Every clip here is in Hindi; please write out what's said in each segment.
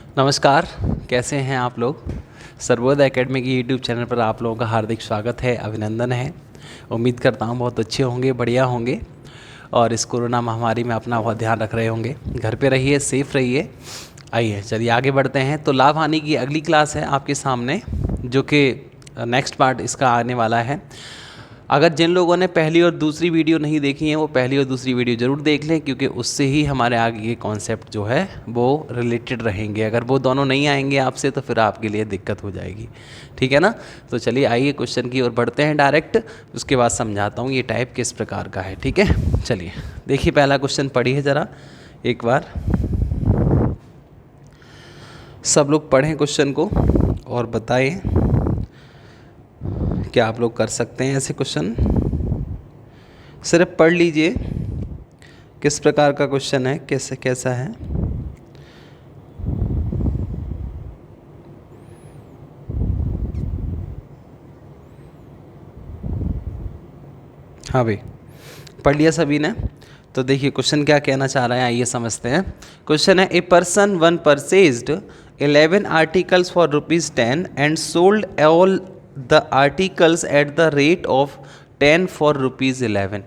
नमस्कार, कैसे हैं आप लोग। सर्वोदय एकेडमी की यूट्यूब चैनल पर आप लोगों का हार्दिक स्वागत है, अभिनंदन है। उम्मीद करता हूँ बहुत अच्छे होंगे, बढ़िया होंगे और इस कोरोना महामारी में अपना बहुत ध्यान रख रहे होंगे। घर पे रहिए, सेफ रहिए। आइए चलिए आगे बढ़ते हैं। तो लाभ हानि की अगली क्लास है आपके सामने, जो कि नेक्स्ट पार्ट इसका आने वाला है। अगर जिन लोगों ने पहली और दूसरी वीडियो नहीं देखी है वो पहली और दूसरी वीडियो ज़रूर देख लें, क्योंकि उससे ही हमारे आगे के कॉन्सेप्ट जो है वो रिलेटेड रहेंगे। अगर वो दोनों नहीं आएंगे आपसे तो फिर आपके लिए दिक्कत हो जाएगी, ठीक है ना। तो चलिए आइए क्वेश्चन की ओर बढ़ते हैं डायरेक्ट, उसके बाद समझाता हूँ ये टाइप किस प्रकार का है, ठीक है। चलिए देखिए, पहला क्वेश्चन पढ़िए ज़रा एक बार, सब लोग पढ़ें क्वेश्चन को और बताएं क्या आप लोग कर सकते हैं ऐसे क्वेश्चन। सिर्फ पढ़ लीजिए किस प्रकार का क्वेश्चन है, कैसे कैसा है। हाँ भाई, पढ़ लिया सभी ने। तो देखिए क्वेश्चन क्या कहना चाह रहा है, आइए समझते हैं। क्वेश्चन है, a person one purchased 11 articles for ₹10 and sold all the articles at the rate of 10 for ₹11।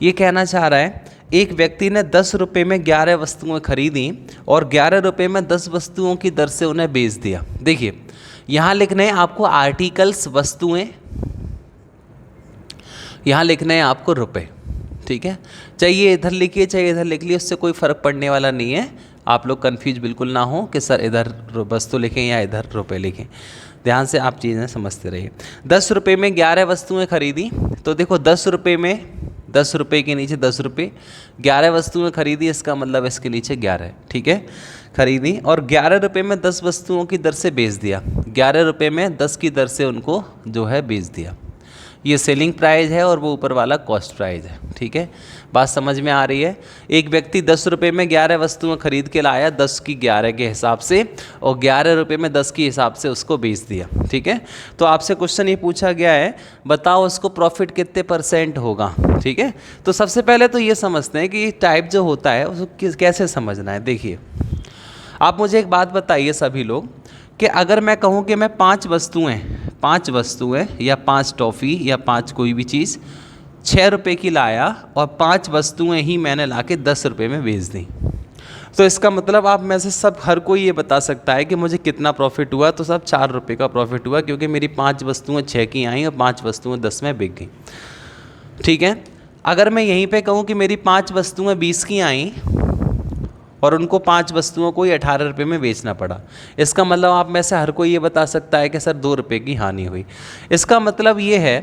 ये कहना चाह रहा है एक व्यक्ति ने 10 रुपये में 11 वस्तुएं खरीदी और 11 रुपये में 10 वस्तुओं की दर से उन्हें बेच दिया। देखिए यहाँ लिखने हैं आपको आर्टिकल्स, वस्तुएं, यहाँ लिखने हैं आपको रुपए, ठीक है। चाहिए इधर लिखिए चाहे इधर लिख लिए, उससे कोई फ़र्क पड़ने वाला नहीं है। आप लोग कंफ्यूज बिल्कुल ना हो कि सर इधर वस्तु लिखें या इधर रुपए लिखें। ध्यान से आप चीज़ें समझते रहिए। 10 रुपये में 11 वस्तुएं खरीदी, तो देखो 10 रुपये में 10 रुपये के नीचे 10 रुपये, 11 वस्तुएं खरीदी, इसका मतलब इसके नीचे 11, ठीक है। खरीदी और 11 रुपये में 10 वस्तुओं की दर से बेच दिया। 11 रुपये में 10 की दर से उनको जो है बेच दिया। ये सेलिंग प्राइस है और वो ऊपर वाला कॉस्ट प्राइस है, ठीक है। बात समझ में आ रही है। एक व्यक्ति 10 रुपये में 11 वस्तुएं खरीद के लाया 10 की 11 के हिसाब से, और 11 रुपये में 10 के हिसाब से उसको बेच दिया, ठीक है। तो आपसे क्वेश्चन ये पूछा गया है, बताओ उसको प्रॉफिट कितने % होगा, ठीक है। तो सबसे पहले तो ये समझते हैं कि टाइप जो होता है उसको कैसे समझना है। देखिए आप मुझे एक बात बताइए सभी लोग, कि अगर मैं कहूँ कि मैं 5 वस्तुएं या 5 टॉफ़ी या 5 कोई भी चीज़ 6 रुपये की लाया और 5 वस्तुएं ही मैंने लाके 10 रुपये में बेच दी, तो इसका मतलब आप में से सब हर कोई ये बता सकता है कि मुझे कितना प्रॉफिट हुआ। तो सब 4 रुपये का प्रॉफिट हुआ, क्योंकि मेरी 5 वस्तुएं 6 की आई और 5 वस्तुएं 10 में बिक गई, ठीक है। अगर मैं यहीं पे कहूँ कि मेरी 5 वस्तुएं 20 की आई और उनको 5 वस्तुओं को ही 18 रुपये में बेचना पड़ा, इसका मतलब आप में से हर कोई ये बता सकता है कि सर 2 रुपये की हानि हुई। इसका मतलब ये है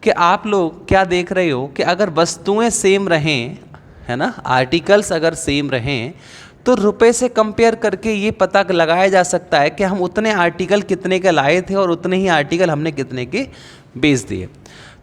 कि आप लोग क्या देख रहे हो कि अगर वस्तुएं सेम रहें, है ना, आर्टिकल्स अगर सेम रहें, तो रुपए से कंपेयर करके ये पता लगाया जा सकता है कि हम उतने आर्टिकल कितने के लाए थे और उतने ही आर्टिकल हमने कितने के बेच दिए।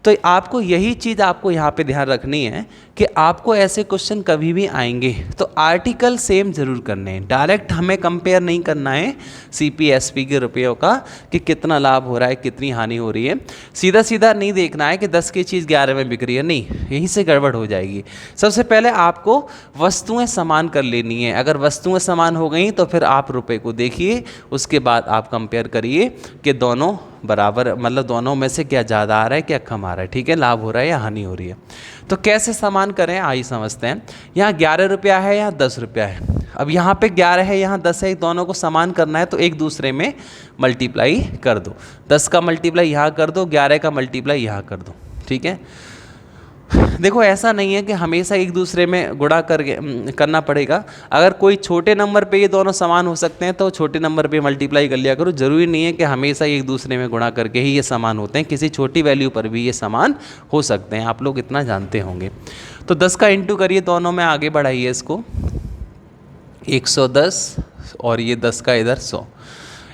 तो आपको यही चीज़ आपको यहाँ पे ध्यान रखनी है कि आपको ऐसे क्वेश्चन कभी भी आएंगे तो आर्टिकल सेम जरूर करने हैं। डायरेक्ट हमें कंपेयर नहीं करना है CPSP के रुपयों का कि कितना लाभ हो रहा है, कितनी हानि हो रही है। सीधा सीधा नहीं देखना है कि 10 की चीज़ 11 में बिक रही है, नहीं, यहीं से गड़बड़ हो जाएगी। सबसे पहले आपको वस्तुएं समान कर लेनी है। अगर वस्तुएं समान हो गई तो फिर आप रुपये को देखिए, उसके बाद आप कंपेयर करिए कि दोनों बराबर, मतलब दोनों में से क्या ज़्यादा आ रहा है क्या कम आ रहा है, ठीक है, लाभ हो रहा है या हानि हो रही है। तो कैसे समान करें आइए समझते हैं। यहाँ 11 रुपया है, यहाँ 10 रुपया है। अब यहाँ पे 11 है, यहाँ 10 है, दोनों को समान करना है तो एक दूसरे में मल्टीप्लाई कर दो। 10 का मल्टीप्लाई यहाँ कर दो, 11 का मल्टीप्लाई यहाँ कर दो, ठीक है। देखो ऐसा नहीं है कि हमेशा एक दूसरे में गुणा करना पड़ेगा। अगर कोई छोटे नंबर पे ये दोनों समान हो सकते हैं तो छोटे नंबर पे मल्टीप्लाई कर लिया करो। ज़रूरी नहीं है कि हमेशा एक दूसरे में गुणा करके ही ये समान होते हैं, किसी छोटी वैल्यू पर भी ये समान हो सकते हैं, आप लोग इतना जानते होंगे। तो 10 का इंटू करिए, दोनों में आगे बढ़ाइए इसको, 110 और ये 10 का इधर 100,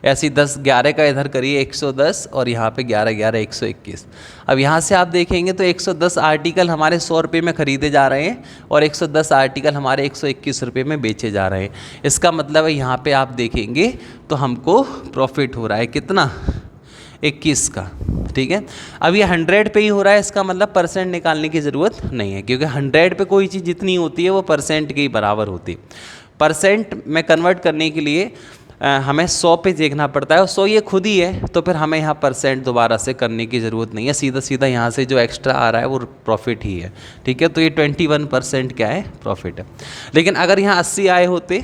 ऐसे ही 10 11 का इधर करिए 110 और यहाँ पे 11 11 121। अब यहाँ से आप देखेंगे तो 110 आर्टिकल हमारे 100 रुपये में ख़रीदे जा रहे हैं और 110 आर्टिकल हमारे 121 रुपये में बेचे जा रहे हैं। इसका मतलब है यहाँ पे आप देखेंगे तो हमको प्रॉफिट हो रहा है कितना, 21 का, ठीक है। अब ये 100 पे ही हो रहा है, इसका मतलब परसेंट निकालने की ज़रूरत नहीं है, क्योंकि 100 पे कोई चीज़ जितनी होती है वो परसेंट के ही बराबर होती है। परसेंट में कन्वर्ट करने के लिए हमें 100 पे देखना पड़ता है और 100 ये खुद ही है, तो फिर हमें यहाँ परसेंट दोबारा से करने की ज़रूरत नहीं है, सीधा सीधा यहाँ से जो एक्स्ट्रा आ रहा है वो प्रॉफिट ही है। ठीक है, तो ये 21% क्या है, प्रॉफिट है। लेकिन अगर यहाँ 80 आए होते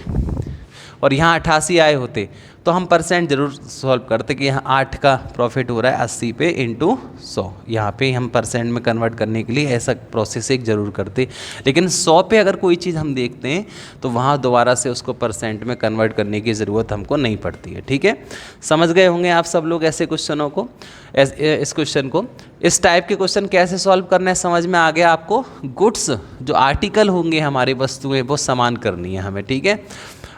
और यहाँ 88 आए होते तो हम परसेंट जरूर सॉल्व करते कि यहाँ 8 का प्रॉफिट हो रहा है 80 पे इंटू 100, यहाँ पे हम परसेंट में कन्वर्ट करने के लिए ऐसा प्रोसेस एक ज़रूर करते। लेकिन 100 पे अगर कोई चीज़ हम देखते हैं तो वहाँ दोबारा से उसको परसेंट में कन्वर्ट करने की ज़रूरत हमको नहीं पड़ती है। ठीक है, समझ गए होंगे आप सब लोग ऐसे क्वेश्चनों को, इस क्वेश्चन को। इस टाइप के क्वेश्चन कैसे सॉल्व करना है समझ में आ गया आपको। गुड्स जो आर्टिकल होंगे हमारी वस्तुएँ वो समान करनी है हमें। ठीक है,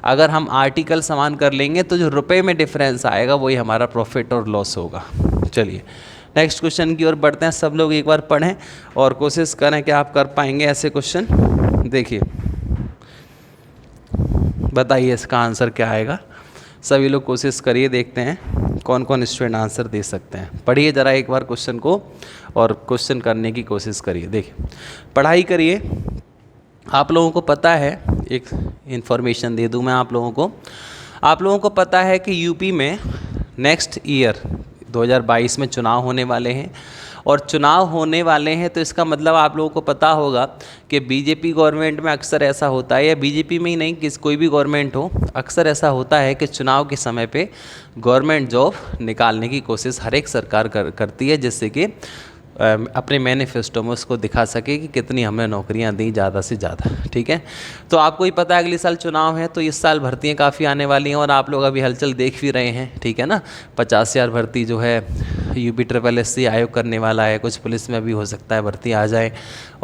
अगर हम आर्टिकल समान कर लेंगे तो जो रुपए में डिफरेंस आएगा वही हमारा प्रॉफिट और लॉस होगा। चलिए नेक्स्ट क्वेश्चन की ओर बढ़ते हैं। सब लोग एक बार पढ़ें और कोशिश करें कि आप कर पाएंगे ऐसे क्वेश्चन। देखिए बताइए इसका आंसर क्या आएगा। सभी लोग कोशिश करिए, देखते हैं कौन कौन स्टूडेंट आंसर दे सकते हैं। पढ़िए ज़रा एक बार क्वेश्चन को और क्वेश्चन करने की कोशिश करिए। देखिए पढ़ाई करिए। आप लोगों को पता है, एक इन्फॉर्मेशन दे दूं मैं आप लोगों को पता है कि यूपी में नेक्स्ट ईयर 2022 में चुनाव होने वाले हैं। और चुनाव होने वाले हैं तो इसका मतलब आप लोगों को पता होगा कि बीजेपी गवर्नमेंट में अक्सर ऐसा होता है, या बीजेपी में ही नहीं, कोई भी गवर्नमेंट हो, अक्सर ऐसा होता है कि चुनाव के समय पे गवर्नमेंट जॉब निकालने की कोशिश हर एक सरकार करती है, जिससे कि अपने मैनिफेस्टो में उसको दिखा सके कि कितनी हमने नौकरियां दी ज़्यादा से ज़्यादा। ठीक है, तो आपको ही पता है अगले साल चुनाव है, तो इस साल भर्तियां काफ़ी आने वाली हैं और आप लोग अभी हलचल देख भी रहे हैं। ठीक है ना, 50,000 भर्ती जो है यूपी SSC आयोग करने वाला है। कुछ पुलिस में भी हो सकता है भर्ती आ जाए,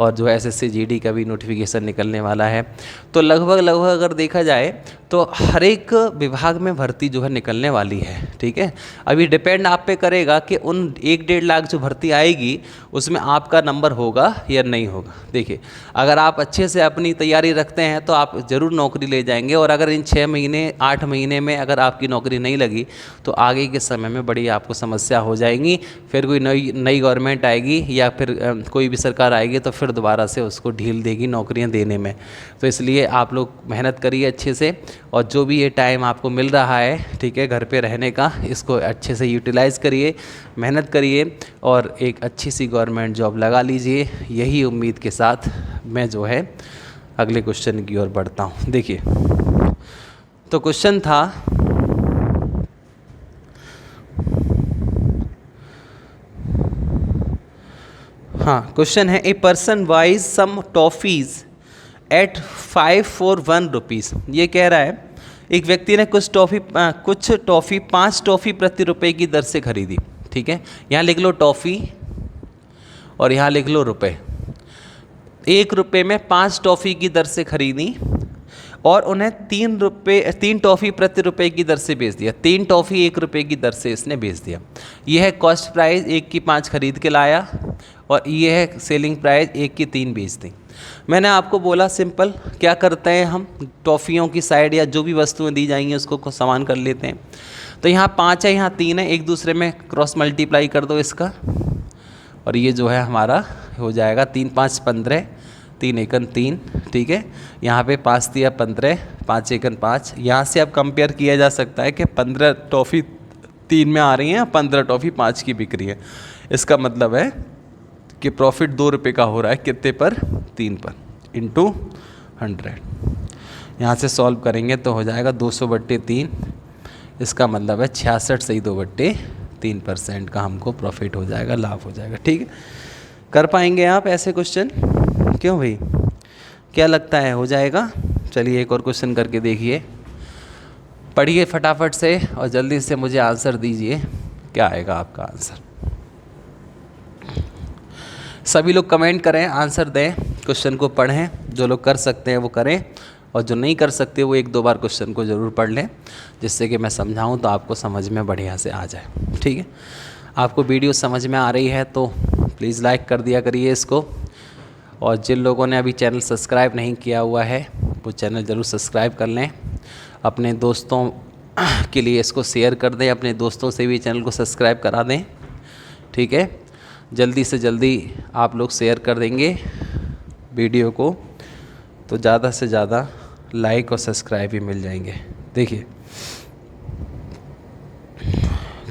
और जो SSC GD का भी नोटिफिकेशन निकलने वाला है। तो लगभग अगर देखा जाए तो हर एक विभाग में भर्ती जो है निकलने वाली है। ठीक है, अभी डिपेंड आप पे करेगा कि उन 1-1.5 लाख जो भर्ती आएगी उसमें आपका नंबर होगा या नहीं होगा। देखिए अगर आप अच्छे से अपनी तैयारी रखते हैं तो आप ज़रूर नौकरी ले जाएंगे, और अगर इन 6 महीने 8 महीने में अगर आपकी नौकरी नहीं लगी तो आगे के समय में बड़ी आपको समस्या हो जाएगी। फिर कोई नई गवर्नमेंट आएगी या फिर कोई भी सरकार आएगी तो फिर दोबारा से उसको ढील देगी नौकरियां देने में। तो इसलिए आप लोग मेहनत करिए अच्छे से, और जो भी ये टाइम आपको मिल रहा है, ठीक है, घर पे रहने का, इसको अच्छे से यूटिलाइज़ करिए, मेहनत करिए और एक अच्छी सी गवर्नमेंट जॉब लगा लीजिए। यही उम्मीद के साथ मैं जो है अगले क्वेश्चन की ओर बढ़ता हूँ। देखिए तो क्वेश्चन था, हाँ क्वेश्चन है, a person wise some toffees at 5 for 1 rupees. ये कह रहा है एक व्यक्ति ने कुछ टॉफ़ी 5 टॉफ़ी प्रति रुपए की दर से खरीदी। ठीक है, यहाँ लिख लो टॉफ़ी और यहाँ लिख लो रुपए। 1 रुपये में 5 टॉफ़ी की दर से खरीदी और उन्हें 3 टॉफ़ी प्रति रुपए की दर से बेच दिया। 3 टॉफ़ी 1 रुपये की दर से इसने बेच दिया। यह है कॉस्ट प्राइस, 1 की 5 खरीद के लाया, और ये है सेलिंग प्राइस, 1 की 3 बेच दी। मैंने आपको बोला सिंपल क्या करते हैं हम, टॉफ़ियों की साइड या जो भी वस्तुएं दी जाएंगी उसको समान कर लेते हैं। तो यहाँ 5 है, यहाँ 3 है, एक दूसरे में क्रॉस मल्टीप्लाई कर दो इसका, और ये जो है हमारा हो जाएगा 3 5 15, 3 एकन 3। ठीक है, यहाँ पे 5 दिया 15, 5 एकन 5। यहाँ से अब कंपेयर किया जा सकता है कि 15 टॉफ़ी 3 में आ रही हैं, 15 टॉफ़ी 5 की बिक रही है। इसका मतलब है कि प्रॉफिट 2 रुपये का हो रहा है, कितने पर, 3 पर, इंटू 100। यहाँ से सॉल्व करेंगे तो हो जाएगा 200/3। इसका मतलब है 66 सही 2/3% का हमको प्रॉफिट हो जाएगा, लाभ हो जाएगा। ठीक है, कर पाएंगे आप ऐसे क्वेश्चन? क्यों भाई, क्या लगता है हो जाएगा? चलिए एक और क्वेश्चन करके देखिए, पढ़िए फटाफट से और जल्दी से मुझे आंसर दीजिए, क्या आएगा आपका आंसर। सभी लोग कमेंट करें, आंसर दें, क्वेश्चन को पढ़ें। जो लोग कर सकते हैं वो करें, और जो नहीं कर सकते वो 1-2 बार क्वेश्चन को ज़रूर पढ़ लें, जिससे कि मैं समझाऊं तो आपको समझ में बढ़िया से आ जाए। ठीक है, आपको वीडियो समझ में आ रही है तो प्लीज़ लाइक कर दिया करिए इसको, और जिन लोगों ने अभी चैनल सब्सक्राइब नहीं किया हुआ है वो चैनल ज़रूर सब्सक्राइब कर लें। अपने दोस्तों के लिए इसको शेयर कर दें, अपने दोस्तों से भी चैनल को सब्सक्राइब करा दें। ठीक है, जल्दी से जल्दी आप लोग शेयर कर देंगे वीडियो को तो ज़्यादा से ज़्यादा लाइक और सब्सक्राइब भी मिल जाएंगे। देखिए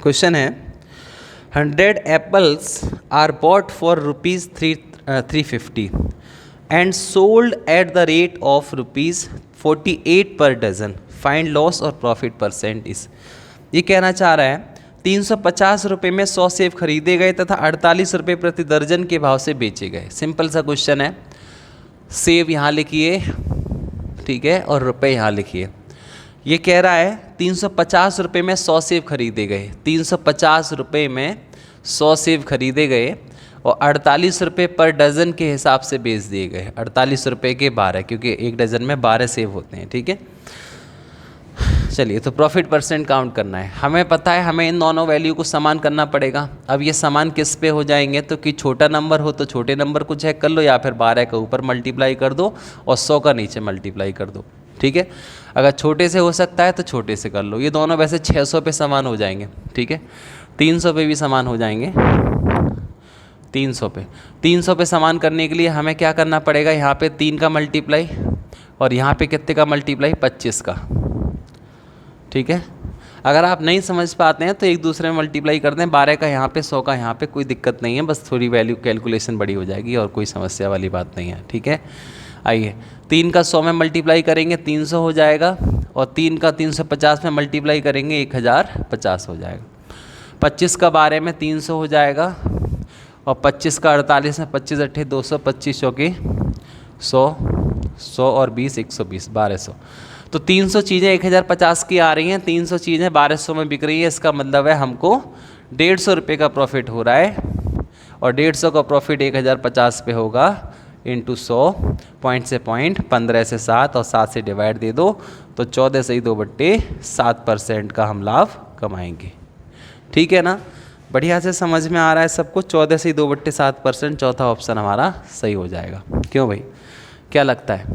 क्वेश्चन है 100 apples are bought for rupees 350 and sold at the rate of rupees 48 per dozen, find loss और प्रॉफिट परसेंट इस। ये कहना चाह रहा है 350 रुपये में 100 सेब खरीदे गए तथा 48 रुपये प्रति दर्जन के भाव से बेचे गए। सिंपल सा क्वेश्चन है, सेब यहाँ लिखिए, ठीक है, और रुपए यहाँ लिखिए। ये कह रहा है 350 रुपये में 100 सेब खरीदे गए, 350 रुपये में 100 सेब खरीदे गए और 48 रुपये पर डज़न के हिसाब से बेच दिए गए। 48 रुपये के 12, क्योंकि एक डज़न में 12 सेब होते हैं, ठीक है। चलिए, तो प्रॉफिट परसेंट काउंट करना है। हमें पता है हमें इन दोनों वैल्यू को समान करना पड़ेगा। अब ये समान किस पे हो जाएंगे, तो कि छोटा नंबर हो तो छोटे नंबर को चेक कर लो, या फिर 12 का ऊपर मल्टीप्लाई कर दो और 100 का नीचे मल्टीप्लाई कर दो, ठीक है। अगर छोटे से हो सकता है तो छोटे से कर लो। ये दोनों वैसे 600 पे समान हो जाएंगे, ठीक है। 300 पे भी समान हो जाएंगे, 300 पे समान करने के लिए हमें क्या करना पड़ेगा, यहाँ पे 3 का मल्टीप्लाई और यहाँ पे कितने का मल्टीप्लाई, 25 का, ठीक है। अगर आप नहीं समझ पाते हैं तो एक दूसरे में मल्टीप्लाई कर दें, 12 का यहाँ पे, 100 का यहाँ पे, कोई दिक्कत नहीं है, बस थोड़ी वैल्यू कैलकुलेशन बड़ी हो जाएगी और कोई समस्या वाली बात नहीं है, ठीक है। आइए, 3 का 100 में मल्टीप्लाई करेंगे 300 हो जाएगा और 3 का 350 में मल्टीप्लाई करेंगे 1050 हो जाएगा। 25 का 12 में 300 हो जाएगा और 25 का 48 में 25 अट्ठे 200, 25 चौके 100 और 20 120, 1200। तो 300 चीज़ें 1050 की आ रही हैं, 300 चीज़ें 1200 में बिक रही है। इसका मतलब है हमको 150 रुपये का प्रॉफिट हो रहा है और 150 का प्रॉफिट 1050 पे होगा इंटू 100, पॉइंट से पॉइंट, 15 से 7 और 7 से डिवाइड दे दो, तो 14 से 2/7% का हम लाभ कमाएंगे, ठीक है ना। बढ़िया से समझ में आ रहा है सबको। 14 से 2/7%, चौथा ऑप्शन हमारा सही हो जाएगा। क्यों भाई, क्या लगता है,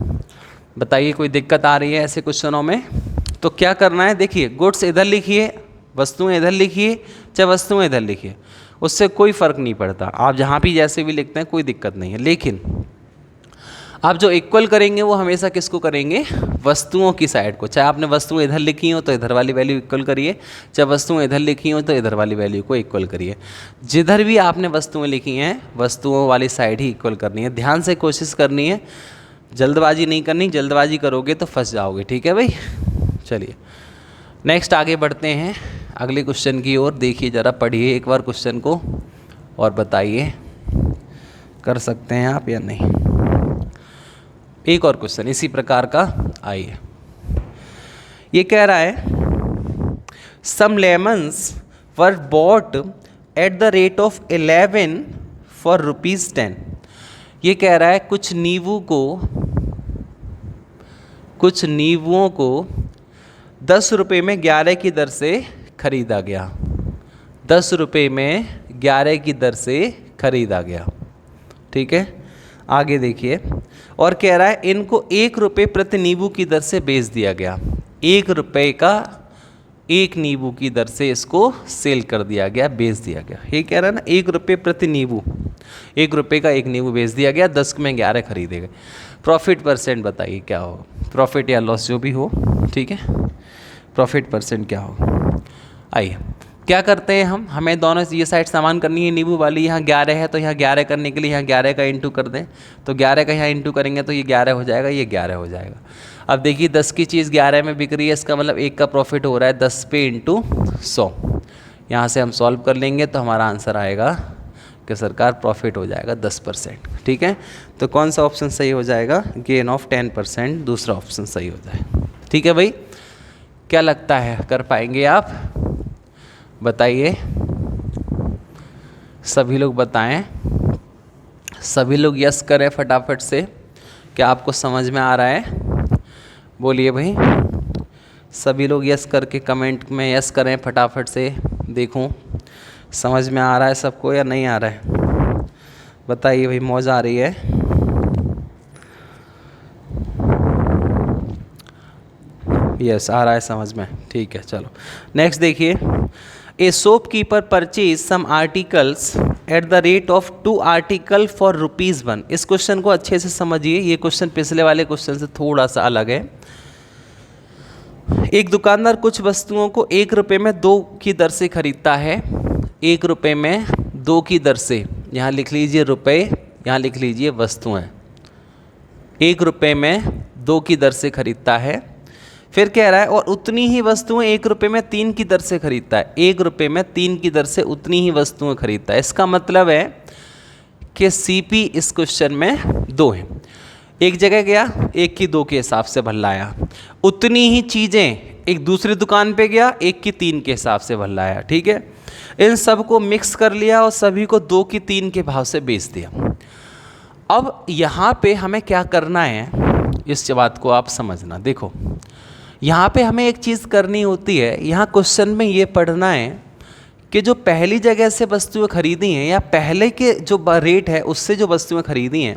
बताइए, कोई दिक्कत आ रही है ऐसे क्वेश्चनों में? तो क्या करना है, देखिए, गुड्स इधर लिखिए, वस्तुएं इधर लिखिए, चाहे वस्तुएं इधर लिखिए, उससे कोई फ़र्क नहीं पड़ता। आप जहाँ भी जैसे भी लिखते हैं कोई दिक्कत नहीं है, लेकिन आप जो इक्वल करेंगे वो हमेशा किसको करेंगे, वस्तुओं की साइड को। चाहे आपने वस्तुएं इधर लिखी हो तो इधर वाली वैल्यू इक्वल करिए, चाहे वस्तुएं इधर लिखी हो तो इधर वाली वैल्यू को इक्वल करिए। जिधर भी आपने वस्तुएं लिखी हैं वस्तुओं वाली साइड ही इक्वल करनी है। ध्यान से कोशिश करनी है, जल्दबाजी नहीं करनी, जल्दबाजी करोगे तो फंस जाओगे, ठीक है भाई। चलिए नेक्स्ट आगे बढ़ते हैं अगले क्वेश्चन की ओर। देखिए ज़रा, पढ़िए एक बार क्वेश्चन को और बताइए कर सकते हैं आप या नहीं। एक और क्वेश्चन इसी प्रकार का, आइए। ये कह रहा है some lemons were bought at the rate of 11 for ₹10। ये कह रहा है कुछ नींबुओं को 10 रुपये में 11 की दर से खरीदा गया। 10 रुपये में 11 की दर से खरीदा गया, ठीक है। आगे देखिए, और कह रहा है इनको 1 रुपये प्रति नींबू की दर से बेच दिया गया। 1 रुपये का 1 नींबू की दर से इसको सेल कर दिया गया, बेच दिया गया। ये कह रहा है ना, 1 रुपये प्रति नींबू, 1 रुपये का 1 नींबू बेच दिया गया, 10 में 11 खरीदे गए। प्रॉफिट परसेंट बताइए क्या होगा, प्रॉफिट या लॉस जो भी हो, ठीक है। प्रॉफिट परसेंट क्या होगा, आइए क्या करते हैं हम, हमें दोनों ये साइड समान करनी है। नींबू वाली यहाँ 11 है तो यहाँ 11 करने के लिए यहाँ 11 का इंटू कर दें, तो 11 का यहाँ इंटू करेंगे तो ये 11 हो जाएगा, ये 11 हो जाएगा। अब देखिए 10 की चीज़ 11 में बिक रही है, इसका मतलब 1 का प्रॉफिट हो रहा है 10 पे इंटू 100। यहाँ से हम सॉल्व कर लेंगे तो हमारा आंसर आएगा कि सरकार प्रॉफिट हो जाएगा 10%, ठीक है। तो कौन सा ऑप्शन सही हो जाएगा, गेन ऑफ 10%, दूसरा ऑप्शन सही हो जाए, ठीक है भाई। क्या लगता है कर पाएंगे आप, बताइए, सभी लोग बताएं, सभी लोग यस करें फटाफट से। क्या आपको समझ में आ रहा है, बोलिए भाई। सभी लोग यस करके कमेंट में यस करें फटाफट से, देखूं समझ में आ रहा है सबको या नहीं आ रहा है, बताइए भाई। मौज आ रही है, यस आ रहा है समझ में, ठीक है। चलो नेक्स्ट देखिए, a shopkeeper purchase some articles at the rate of 2 article for ₹1। इस क्वेश्चन को अच्छे से समझिए, ये क्वेश्चन पिछले वाले क्वेश्चन से थोड़ा सा अलग है। एक दुकानदार कुछ वस्तुओं को 1 रुपये में 2 की दर से खरीदता है। 1 रुपये में 2 की दर से, यहाँ लिख लीजिए रुपये, यहाँ लिख लीजिए वस्तुएं। 1 रुपये में 2 की दर से खरीदता है। फिर कह रहा है और उतनी ही वस्तुएं 1 रुपये में 3 की दर से खरीदता है। 1 रुपये में 3 की दर से उतनी ही वस्तुएं खरीदता है। इसका मतलब है कि सीपी इस क्वेश्चन में 2 है। एक जगह गया, 1 की 2 के हिसाब से भर लाया। उतनी ही चीज़ें एक दूसरी दुकान पे गया, 1 की 3 के हिसाब से भर लाया। ठीक है, इन सब को मिक्स कर लिया और सभी को 2 की 3 के भाव से बेच दिया। अब यहाँ पे हमें क्या करना है, इस बात को आप समझना। देखो यहाँ पे हमें एक चीज़ करनी होती है, यहाँ क्वेश्चन में ये पढ़ना है कि जो पहली जगह से वस्तुएं खरीदी हैं या पहले के जो रेट है उससे जो वस्तुएं खरीदी हैं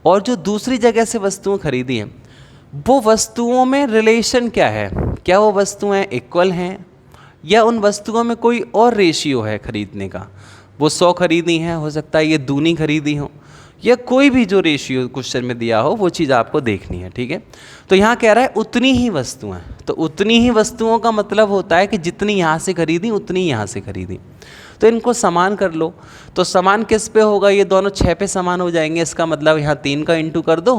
और जो दूसरी जगह से वस्तुएं खरीदी हैं, वो वस्तुओं में रिलेशन क्या है। क्या वो वस्तुएं इक्वल हैं या उन वस्तुओं में कोई और रेशियो है खरीदने का। वो 100 खरीदी हैं, हो सकता है ये दूनी खरीदी हो, या कोई भी जो रेशियो क्वेश्चन में दिया हो वो चीज़ आपको देखनी है। ठीक है, तो यहाँ कह रहा है उतनी ही वस्तुएं। तो उतनी ही वस्तुओं का मतलब होता है कि जितनी यहाँ से खरीदी उतनी यहाँ से खरीदी। तो इनको समान कर लो। तो समान किस पे होगा, ये दोनों 6 पे समान हो जाएंगे। इसका मतलब यहाँ 3 का इंटू कर दो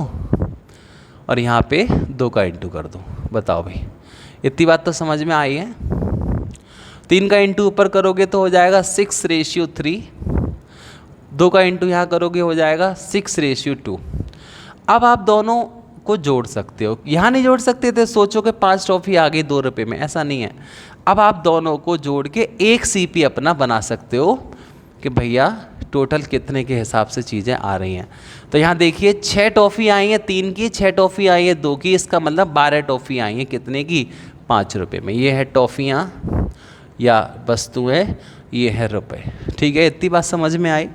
और यहाँ पे 2 का इंटू कर दो। बताओ भाई, इतनी बात तो समझ में आई है। 3 का इंटू ऊपर करोगे तो हो जाएगा 6:3। 2 का इंटू यहाँ करोगे हो जाएगा 6:2। अब आप दोनों को जोड़ सकते हो। यहाँ नहीं जोड़ सकते थे, सोचो कि 5 टॉफ़ी आ गई 2 रुपये में, ऐसा नहीं है। अब आप दोनों को जोड़ के एक सीपी अपना बना सकते हो कि भैया टोटल कितने के हिसाब से चीज़ें आ रही हैं। तो यहाँ देखिए 6 टॉफ़ी आई हैं 3 की, 6 टॉफ़ी आई है 2 की, इसका मतलब 12 टॉफ़ी आई हैं कितने की, 5 रुपये में। ये है टॉफ़ियाँ या वस्तुएं, ये है रुपए। ठीक है, इतनी बात समझ में आई।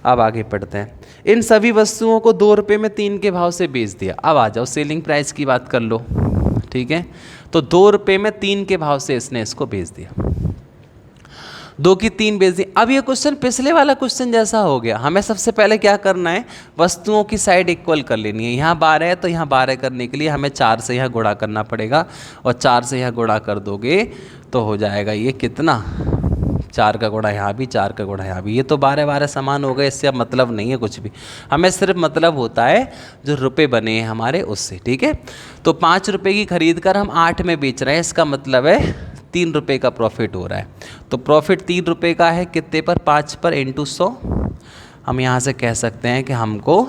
अब आगे पढ़ते हैं। इन सभी वस्तुओं को 2 रुपये में 3 के भाव से बेच दिया। अब आ जाओ सेलिंग प्राइस की बात कर लो। ठीक है, तो 2 रुपये में 3 के भाव से इसने इसको बेच दिया। 2 की 3 बेच दी। अब ये क्वेश्चन पिछले वाला क्वेश्चन जैसा हो गया। हमें सबसे पहले क्या करना है, वस्तुओं की साइड इक्वल कर लेनी है। यहाँ 12 है तो यहाँ 12 करने के लिए हमें 4 से यहाँ गुणा करना पड़ेगा और 4 से यहाँ गुणा कर दोगे तो हो जाएगा ये कितना, 4 का गुणा यहाँ भी, 4 का गुणा यहाँ भी। ये तो 12 समान हो गए, इससे अब मतलब नहीं है कुछ भी। हमें सिर्फ मतलब होता है जो रुपए बने हैं हमारे उससे। ठीक है, तो 5 रुपये की खरीद कर हम 8 में बेच रहे हैं, इसका मतलब है 3 रुपये का प्रॉफिट हो रहा है। तो प्रॉफिट 3 रुपये का है, कितने पर, 5 पर इंटू 100। हम यहाँ से कह सकते हैं कि हमको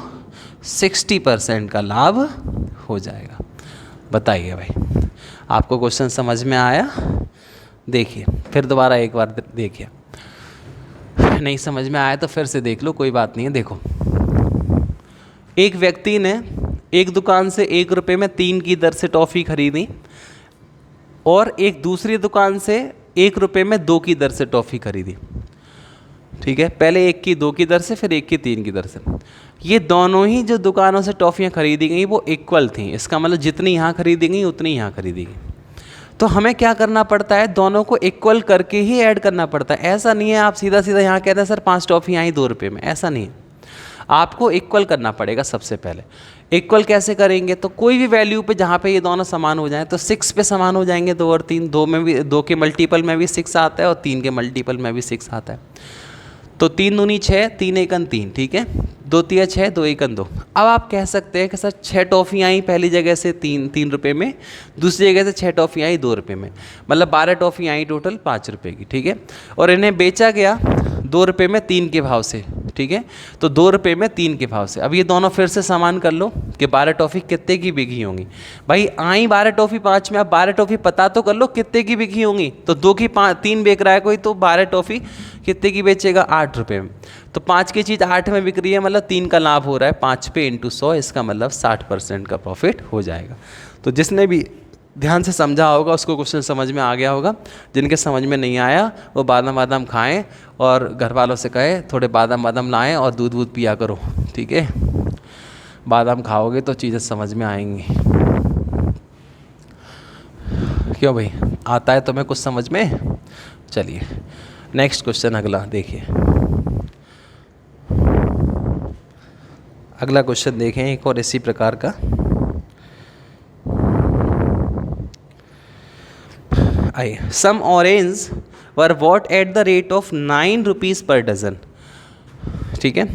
60% का लाभ हो जाएगा। बताइए भाई, आपको क्वेश्चन समझ में आया? देखिए फिर दोबारा एक बार देखिए, नहीं समझ में आया तो फिर से देख लो, कोई बात नहीं है। देखो, एक व्यक्ति ने एक दुकान से 1 रुपये में 3 की दर से टॉफ़ी खरीदी और एक दूसरी दुकान से 1 रुपये में 2 की दर से टॉफ़ी खरीदी। ठीक है, पहले 1 की 2 की दर से, फिर 1 की 3 की दर से। ये दोनों ही जो दुकानों से टॉफ़ियाँ खरीदी गई वो इक्वल थी। इसका मतलब जितनी यहाँ खरीदी गई उतनी यहाँ खरीदी गई। तो हमें क्या करना पड़ता है, दोनों को इक्वल करके ही ऐड करना पड़ता है। ऐसा नहीं है आप सीधा सीधा यहाँ कहते हैं सर 5 टॉफ़ियाँ आई 2 रुपये में, ऐसा नहीं है। आपको इक्वल करना पड़ेगा सबसे पहले। इक्वल कैसे करेंगे, तो कोई भी वैल्यू पे जहाँ पे ये दोनों समान हो जाएं, तो 6 पे समान हो जाएंगे 2 और 3। 2 में भी, 2 के मल्टीपल में भी 6 आता है और 3 के मल्टीपल में भी 6 आता है। तो 3 दूनी 6, 3 एकन 3। ठीक है, 2 तिया 6, 2 एकन 2। अब आप कह सकते हैं कि सर 6 टॉफ़ियाँ आई पहली जगह से 3 रुपये में, दूसरी जगह से 6 टॉफ़ियाँ आई 2 रुपये में, मतलब 12 टॉफ़ियाँ आई टोटल 5 रुपये की। ठीक है, और इन्हें बेचा गया 2 रुपये में 3 के भाव से। ठीक है, तो 2 रुपये में 3 के भाव से। अब ये दोनों फिर से समान कर लो कि 12 टॉफ़ी कितने की बिकी होंगी। भाई आई 12 टॉफ़ी 5 में, अब 12 टॉफ़ी पता तो कर लो कितने की बिकी होंगी। तो 2 की 3 बेच रहा है कोई, तो 12 टॉफ़ी कितने की बेचेगा, 8 रुपये में। तो 5 की चीज़ 8 में बिक रही है, मतलब 3 का लाभ हो रहा है। 5 पे इंटू 100, इसका मतलब 60% का प्रॉफिट हो जाएगा। तो जिसने भी ध्यान से समझा होगा उसको क्वेश्चन समझ में आ गया होगा। जिनके समझ में नहीं आया वो बादाम बादाम खाएं और घर वालों से कहे थोड़े बादाम बादाम लाएं और दूध वूध पिया करो। ठीक है, बादाम खाओगे तो चीज़ें समझ में आएंगी। क्यों भाई, आता है तुम्हें कुछ समझ में? चलिए नेक्स्ट क्वेश्चन अगला देखिए। अगला क्वेश्चन देखें एक और इसी प्रकार का। आइए, some orange were bought at the rate of 9 rupees per dozen, ठीक है,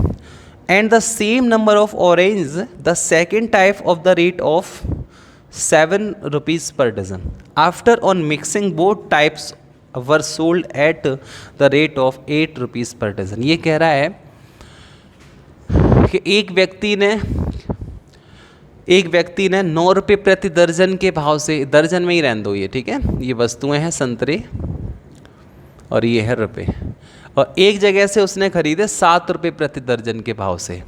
and the same number of orange the second type of the rate of 7 rupees per dozen, after on mixing both types were sold at the rate of 8 rupees per dozen. ये कह रहा है कि एक व्यक्ति ने 9 रुपये प्रति दर्जन के भाव से, दर्जन में ही रहने दो ये, ठीक है, ये वस्तुएं हैं संतरे और ये है रुपये, और एक जगह से उसने खरीदे 7 रुपये प्रति दर्जन के भाव से।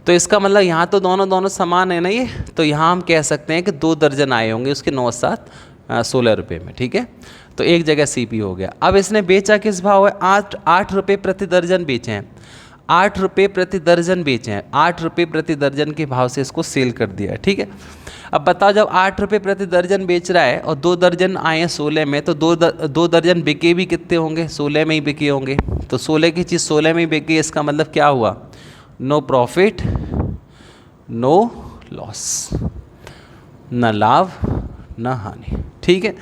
तो इसका मतलब यहाँ तो दोनों समान है ना ये, तो यहाँ हम कह सकते हैं कि 2 दर्जन आए होंगे उसके 9 7 16 रुपये में, ठीक है। तो एक जगह CP हो गया। अब इसने बेचा किस भाव है, 8 रुपये प्रति दर्जन बेचे हैं, 8 रुपये प्रति दर्जन बेचे हैं, 8 रुपये प्रति दर्जन के भाव से इसको सेल कर दिया है, ठीक है। अब बताओ, जब 8 रुपये प्रति दर्जन बेच रहा है और 2 दर्जन आए हैं 16 में, तो 2 दर्जन बिके भी कितने होंगे, 16 में ही बिके होंगे। तो 16 की चीज़ 16 में ही बिक गई, इसका मतलब क्या हुआ, नो प्रॉफिट नो लॉस, न लाभ न हानि, ठीक है।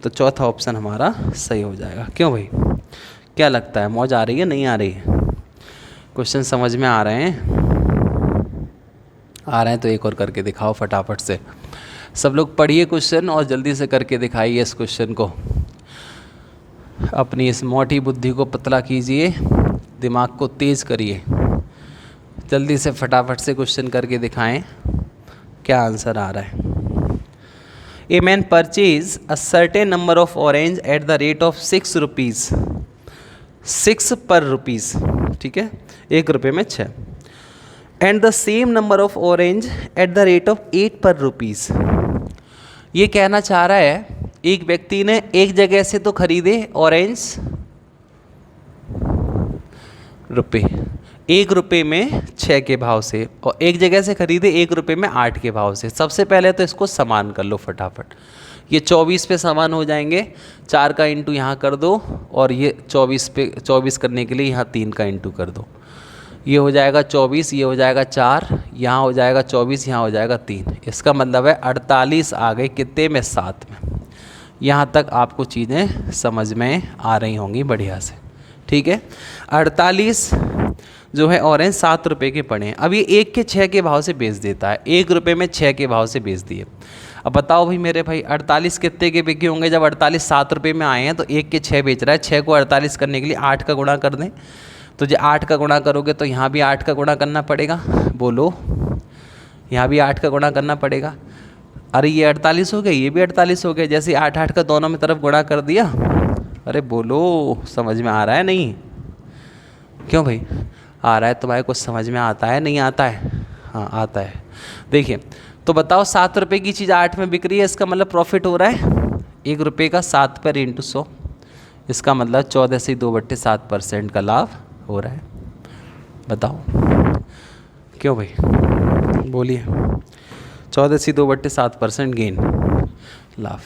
तो चौथा ऑप्शन हमारा सही हो जाएगा। क्यों भाई, क्या लगता है, मौज आ रही है नहीं आ रही है, क्वेश्चन समझ में आ रहे हैं? आ रहे हैं तो एक और करके दिखाओ फटाफट से। सब लोग पढ़िए क्वेश्चन और जल्दी से करके दिखाइए इस क्वेश्चन को, अपनी इस मोटी बुद्धि को पतला कीजिए, दिमाग को तेज करिए, जल्दी से फटाफट से क्वेश्चन करके दिखाएं क्या आंसर आ रहा है। A man purchase a certain number of orange eight the rate of 6 rupees, 6 पर रुपीज़, ठीक है, 1 रुपये में 6, and the same number of orange eight the rate of 8 पर रुपीज़। ये कहना चाह रहा है एक व्यक्ति ने एक जगह से तो खरीदे ऑरेंज रुपये, 1 रुपये में 6 के भाव से, और एक जगह से खरीदे 1 रुपये में 8 के भाव से। सबसे पहले तो इसको समान कर लो फटाफट, ये 24 पे समान हो जाएंगे, 4 का इंटू यहाँ कर दो, और ये 24 पे 24 करने के लिए यहाँ 3 का इंटू कर दो, ये हो जाएगा 24, ये हो जाएगा 4, यहाँ हो जाएगा 24, यहाँ हो जाएगा 3। इसका मतलब है 48 आ गए कितने में, 7 में। यहाँ तक आपको चीज़ें समझ में आ रही होंगी बढ़िया से, ठीक है। 48 जो है ऑरेंज 7 रुपये के पड़े हैं, अब ये 1 के 6 के भाव से बेच देता है, 1 रुपये में 6 के भाव से बेच दिए। अब बताओ भाई मेरे भाई, 48 कितने के बिके होंगे, जब 48 7 रुपये में आए हैं तो 1 के 6 बेच रहा है, 6 को 48 करने के लिए 8 का गुणा कर दें, तो जो 8 का गुणा करोगे तो यहाँ भी 8 का गुणा करना पड़ेगा, बोलो, यहाँ भी 8 का गुणा करना पड़ेगा। अरे ये 48 हो गया, ये भी 48 हो गया, जैसे 8 का दोनों में तरफ गुणा कर दिया। अरे बोलो, समझ में आ रहा है नहीं? क्यों भाई, आ रहा है तुम्हारे कुछ समझ में आता है नहीं आता है? हाँ आता है। देखिए तो बताओ, 7 रुपये की चीज़ 8 में बिक रही है, इसका मतलब प्रॉफिट हो रहा है 1 रुपये का 7 पर इंटू 100, इसका मतलब 14 से 2/7% का लाभ हो रहा है। बताओ क्यों भाई, बोलिए। 14 से 2/7% गेन लाभ।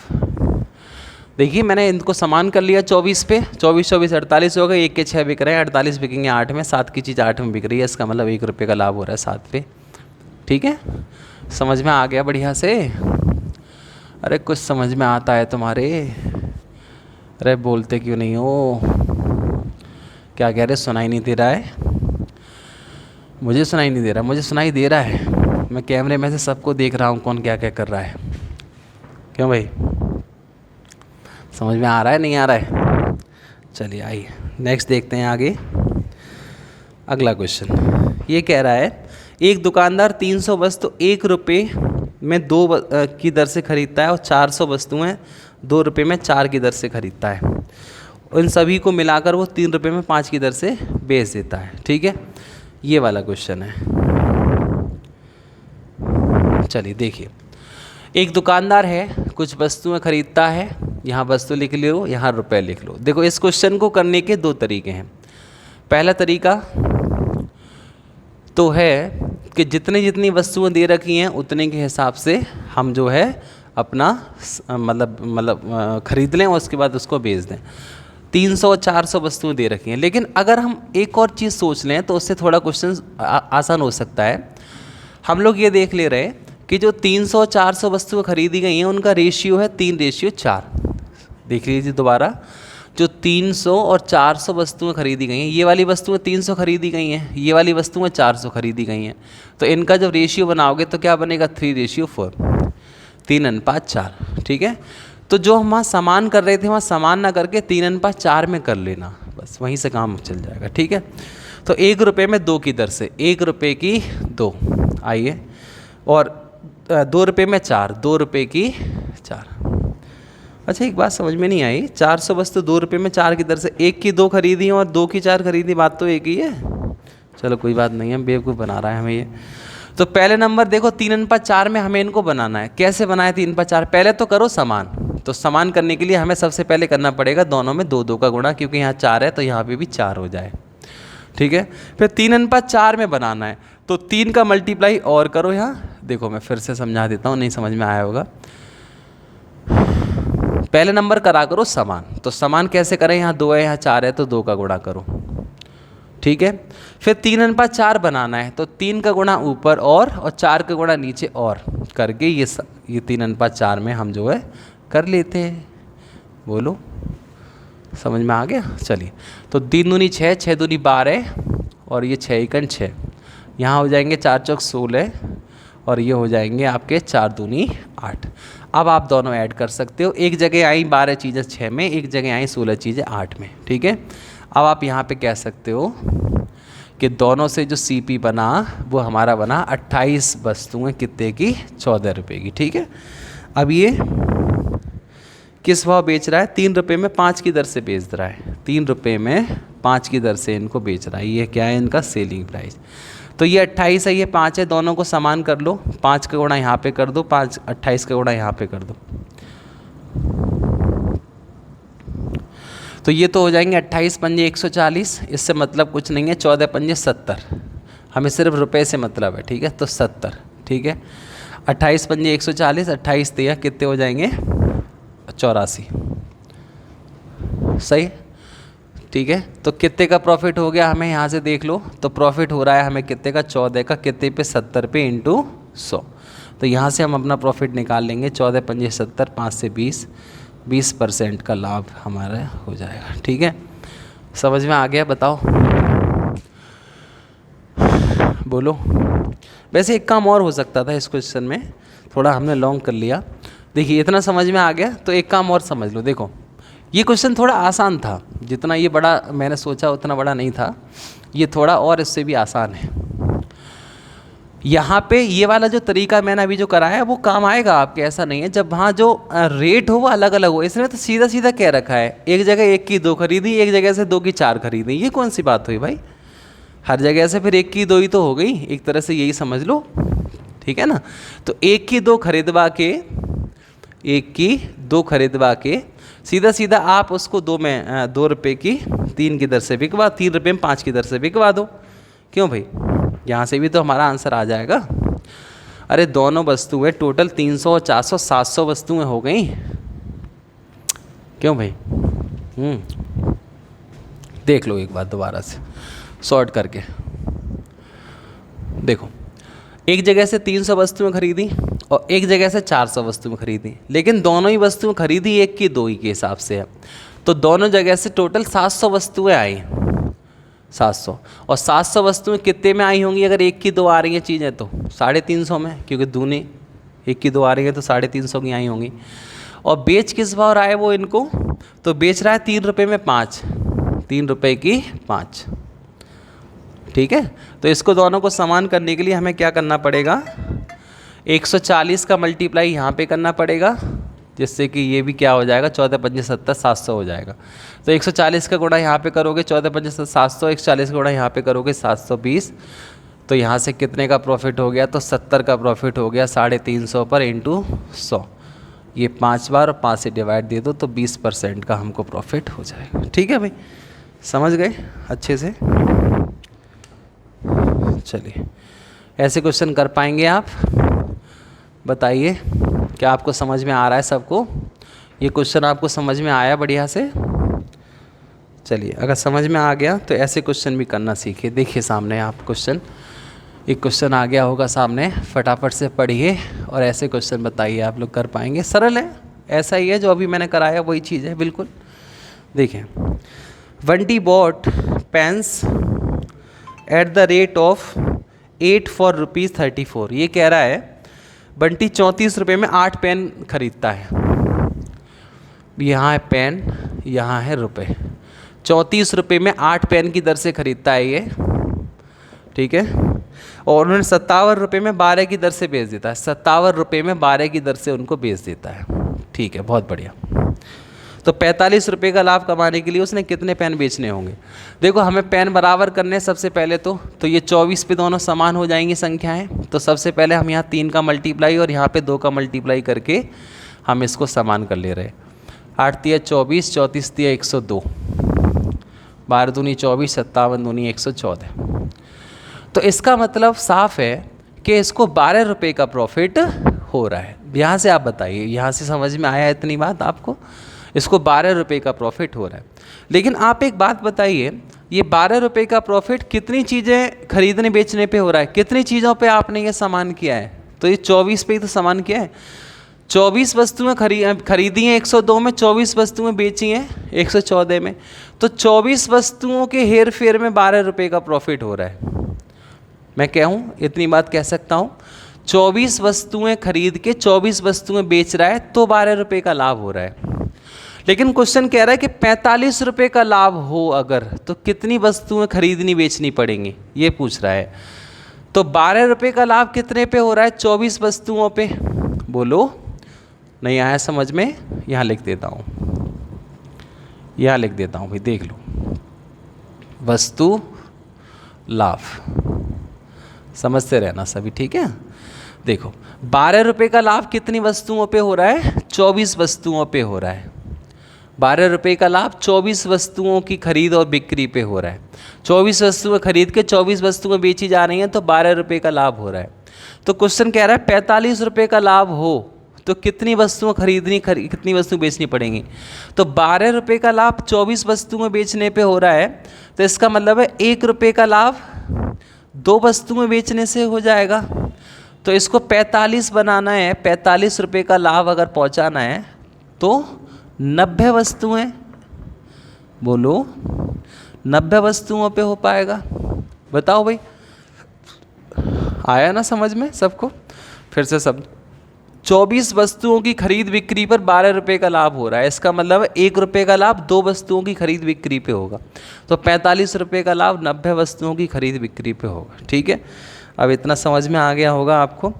देखिए मैंने इनको समान कर लिया 24 पे, 24 24 48 हो गए, 1 के 6 बिक रहे हैं, 48 बिकेंगे 8 में, 7 की चीज़ 8 में बिक रही है, इसका मतलब 1 रुपये का लाभ हो रहा है 7 पे, ठीक है। समझ में आ गया बढ़िया से? अरे कुछ समझ में आता है तुम्हारे? अरे बोलते क्यों नहीं हो? क्या कह रहे, सुनाई नहीं दे रहा है? मुझे सुनाई नहीं दे रहा, मुझे सुनाई दे रहा है, मैं कैमरे में से सबको देख रहा हूँ कौन क्या क्या कर रहा है। क्यों भाई, समझ में आ रहा है नहीं आ रहा है? चलिए आइए नेक्स्ट देखते हैं आगे। अगला क्वेश्चन ये कह रहा है, एक दुकानदार 300 वस्तु 1 रुपये में 2 की दर से खरीदता है और 400 वस्तुएं 2 रुपये में 4 की दर से खरीदता है। उन सभी को मिलाकर वो 3 रुपये में 5 की दर से बेच देता है, ठीक है। ये वाला क्वेश्चन है। चलिए देखिए, एक दुकानदार है, कुछ वस्तुएं खरीदता है, यहाँ वस्तु लिख लो, यहाँ रुपए लिख लो। देखो इस क्वेश्चन को करने के 2 तरीके हैं। पहला तरीका तो है कि जितनी वस्तुएं दे रखी हैं उतने के हिसाब से हम जो है अपना मतलब खरीद लें और उसके बाद उसको बेच दें। 300 400 वस्तुएं दे रखी हैं, लेकिन अगर हम एक और चीज़ सोच लें तो उससे थोड़ा क्वेश्चन आसान हो सकता है। हम लोग ये देख ले रहे हैं कि जो 300 400 वस्तुएं खरीदी गई हैं उनका रेशियो है 3:4, देख लीजिए दोबारा, जो 300 और 400 वस्तुएं खरीदी गई हैं, ये वाली वस्तुएं 300 खरीदी गई हैं, ये वाली वस्तुएं 400 खरीदी गई हैं, तो इनका जब रेशियो बनाओगे तो क्या बनेगा 3:4, 3:4, ठीक है। तो जो हम वहाँ समान कर रहे थे वहाँ समान ना करके 3:4 में कर लेना, बस वहीं से काम चल जाएगा, ठीक है। तो 1 रुपये में 2 की दर से, 1 रुपये की 2, आइए, और 2 रुपये में 4, 2 रुपये की 4। अच्छा एक बात समझ में नहीं आई, 400 वस्तु 2 रुपये में 4 की दर से, 1 की 2 खरीदी और 2 की 4 खरीदी, बात तो एक ही है। चलो कोई बात नहीं है, बेवकूफ़ बना रहा है हमें ये। तो पहले नंबर देखो 3:4 में हमें इनको बनाना है, कैसे बनाए 3:4, पहले तो करो समान। तो समान करने के लिए हमें सबसे पहले करना पड़ेगा दोनों में 2 का गुणा, क्योंकि यहाँ 4 है तो यहाँ पे भी 4 हो जाए, ठीक है। फिर 3:4 में बनाना है, तो 3 का मल्टीप्लाई और करो यहाँ, देखो मैं फिर से समझा देता हूँ, नहीं समझ में आया होगा। पहले नंबर करा करो समान, तो समान कैसे करें, यहाँ 2 है यहाँ 4 है तो 2 का गुणा करो, ठीक है। फिर 3:4 बनाना है, तो 3 का गुणा ऊपर और 4 का गुणा नीचे और करके ये 3:4 में हम जो है कर लेते हैं। बोलो समझ में आ गया। चलिए, तो 3 दूनी 6, 6 दूनी 12 और ये 6 एकन 6, यहाँ हो जाएंगे 4 चौक 16 और ये हो जाएंगे आपके 4 दूनी 8। अब आप दोनों ऐड कर सकते हो, एक जगह आई 12 चीज़ें 6 में, एक जगह आई 16 चीज़ें 8 में, ठीक है। अब आप यहाँ पे कह सकते हो कि दोनों से जो CP बना वो हमारा बना 28 वस्तुएं कितने की, 14 रुपये की, ठीक है। अब ये किस भाव बेच रहा है, 3 रुपये में 5 की दर से बेच रहा है, 3 रुपये में 5 की दर से इनको बेच रहा है। ये क्या है इनका सेलिंग प्राइस। तो ये 28 है, ये 5 है, दोनों को समान कर लो, 5 का गुणा यहाँ पे कर दो, 28 का गुणा यहाँ पे कर दो, तो ये तो हो जाएंगे 28 पंजे 140, इससे मतलब कुछ नहीं है, 14 पंजे 70, हमें सिर्फ रुपए से मतलब है, ठीक है। तो 70, ठीक है। 28 पंजे 140, 28 तेया कितने हो जाएंगे 84, सही, ठीक है। तो कितने का प्रॉफिट हो गया हमें यहाँ से देख लो, तो प्रॉफिट हो रहा है हमें कितने का, 14 का, कितने पे 70 पे इंटू 100। तो यहाँ से हम अपना प्रॉफिट निकाल लेंगे, 14 पंजे 70, 5 से 20% का लाभ हमारा हो जाएगा, ठीक है। समझ में आ गया, बताओ बोलो। वैसे एक काम और हो सकता था इस क्वेश्चन में, थोड़ा हमने लॉन्ग कर लिया। देखिए इतना समझ में आ गया, तो एक काम और समझ लो। देखो ये क्वेश्चन थोड़ा आसान था, जितना ये बड़ा मैंने सोचा उतना बड़ा नहीं था, ये थोड़ा और इससे भी आसान है। यहाँ पे ये वाला जो तरीका मैंने अभी जो कराया है वो काम आएगा आपके, ऐसा नहीं है। जब वहाँ जो रेट हो वो अलग अलग हो, इसने तो सीधा सीधा कह रखा है, एक जगह 1 की 2 खरीदी, एक जगह से 2 की 4 खरीदी, ये कौन सी बात हुई भाई। हर जगह से फिर 1 की 2 ही तो हो गई, एक तरह से यही समझ लो, ठीक है ना। तो 1 की 2 खरीदवा के, 1 की 2 खरीदवा के सीधा सीधा आप उसको 2 में 2 रुपये की 3 की दर से बिकवा, 3 रुपये में 5 की दर से बिकवा दो। क्यों भाई, यहाँ से भी तो हमारा आंसर आ जाएगा। अरे दोनों वस्तुएं टोटल 300 और 400 700 वस्तुएं हो गई। क्यों भाई, देख लो एक बात दोबारा से सॉर्ट करके देखो। एक जगह से 300 वस्तुएं खरीदी और एक जगह से 400 वस्तुएं खरीदी, लेकिन दोनों ही वस्तुएं खरीदी 1 की 2 ही के हिसाब से है, तो दोनों जगह से टोटल 700 वस्तुएं आई, 700। और 700 वस्तुएं कितने में आई होंगी, अगर 1 की 2 आ रही हैं चीज़ें तो 350 में, क्योंकि दूनी 1 की 2 आ रही है तो 350 की आई होंगी। और बेच किस भाव रहा है वो इनको, तो बेच रहा है 3 रुपये में 5, 3 रुपये की 5, ठीक है। तो इसको दोनों को समान करने के लिए हमें क्या करना पड़ेगा, 140 का मल्टीप्लाई यहाँ पे करना पड़ेगा, जिससे कि ये भी क्या हो जाएगा, 14 पंजे 70, 700 हो जाएगा। तो 140 का गुणा यहाँ पे करोगे 14 पंजे 700, 140 का गुणा यहाँ पे करोगे 720, तो यहाँ से कितने का प्रॉफिट हो गया, तो 70 का प्रॉफिट हो गया 350 पर इंटू 100। ये 5 बार और 5 से डिवाइड दे दो तो 20% का हमको प्रॉफिट हो जाएगा। ठीक है भाई, समझ गए अच्छे से। चलिए, ऐसे क्वेश्चन कर पाएंगे आप, बताइए क्या आपको समझ में आ रहा है सबको, ये क्वेश्चन आपको समझ में आया बढ़िया से। चलिए, अगर समझ में आ गया तो ऐसे क्वेश्चन भी करना सीखिए। देखिए सामने आप क्वेश्चन, एक क्वेश्चन आ गया होगा सामने, फटाफट से पढ़िए और ऐसे क्वेश्चन बताइए, आप लोग कर पाएंगे, सरल है, ऐसा ही है जो अभी मैंने कराया वही चीज़ है बिल्कुल। देखें, Bunty bought pens at the rate of 8 for ₹34। ये कह रहा है बंटी 34 रुपये में 8 पेन खरीदता है। यहाँ है पेन, यहाँ है रुपए। 34 रुपये में 8 पेन की दर से खरीदता है ये, ठीक है। और उन्होंने 57 रुपये में 12 की दर से बेच देता है। 57 रुपये में 12 की दर से उनको बेच देता है, ठीक है, बहुत बढ़िया। तो 45 रुपये का लाभ कमाने के लिए उसने कितने पेन बेचने होंगे? देखो, हमें पेन बराबर करने सबसे पहले तो ये 24 पे दोनों समान हो जाएंगी संख्याएं। तो सबसे पहले हम यहाँ 3 का मल्टीप्लाई और यहाँ पे 2 का मल्टीप्लाई करके हम इसको समान कर ले रहे हैं। 8 तिया 24, 34 तिया 102, 12 दूनी 24, 57 दूनी 114। तो इसका मतलब साफ है कि इसको 12 रुपये का प्रॉफिट हो रहा है। यहाँ से आप बताइए, यहाँ से समझ में आया इतनी बात आपको? इसको 12 रुपये का प्रॉफिट हो रहा है। लेकिन आप एक बात बताइए, ये 12 रुपये का प्रॉफिट कितनी चीज़ें खरीदने बेचने पे हो रहा है? कितनी चीज़ों पे आपने ये सामान किया है? तो ये 24 पे ही तो सामान किया है। 24 वस्तुएं खरीदी हैं 102 में, 24 वस्तुएं बेची हैं 114 में। तो 24 वस्तुओं के हेर फेर में 12 रुपये का प्रॉफिट हो रहा है। मैं कहूँ इतनी बात कह सकता हूँ, 24 वस्तुएं खरीद के 24 वस्तुएं बेच रहा है तो 12 रुपये का लाभ हो रहा है। लेकिन क्वेश्चन कह रहा है कि 45 रुपये का लाभ हो अगर, तो कितनी वस्तुएं खरीदनी बेचनी पड़ेंगी, ये पूछ रहा है। तो 12 रुपये का लाभ कितने पे हो रहा है? 24 वस्तुओं पे। बोलो, नहीं आया समझ में? यहाँ लिख देता हूँ, यहाँ लिख देता हूँ भाई, देख लो। वस्तु लाभ, समझते रहना सभी, ठीक है। देखो, 12 रुपये का लाभ कितनी वस्तुओं पे हो रहा है? 24 वस्तुओं पे हो रहा है। 12 रुपये का लाभ 24 वस्तुओं की खरीद और बिक्री पे हो रहा है। 24 वस्तुएं खरीद के 24 वस्तुएं बेची जा रही हैं तो 12 रुपये का लाभ हो रहा है। तो क्वेश्चन कह रहा है 45 रुपये का लाभ हो तो कितनी वस्तुएं कितनी वस्तुएं बेचनी पड़ेंगी? तो 12 रुपये का लाभ 24 वस्तुएं बेचने पे हो रहा है, तो इसका मतलब है 1 रुपये का लाभ 2 वस्तुएं बेचने से हो जाएगा। तो इसको 45 बनाना है, 45 रुपये का लाभ अगर पहुंचाना है तो 90 वस्तुएं, बोलो 90 वस्तुओं पे हो पाएगा? बताओ भाई, आया ना समझ में सबको? फिर से सब 24 वस्तुओं की खरीद बिक्री पर 12 रुपये का लाभ हो रहा है। इसका मतलब है 1 रुपये का लाभ 2 वस्तुओं की खरीद बिक्री पे होगा। तो 45 रुपये का लाभ 90 वस्तुओं की खरीद बिक्री पे होगा, ठीक है। अब इतना समझ में आ गया होगा आपको।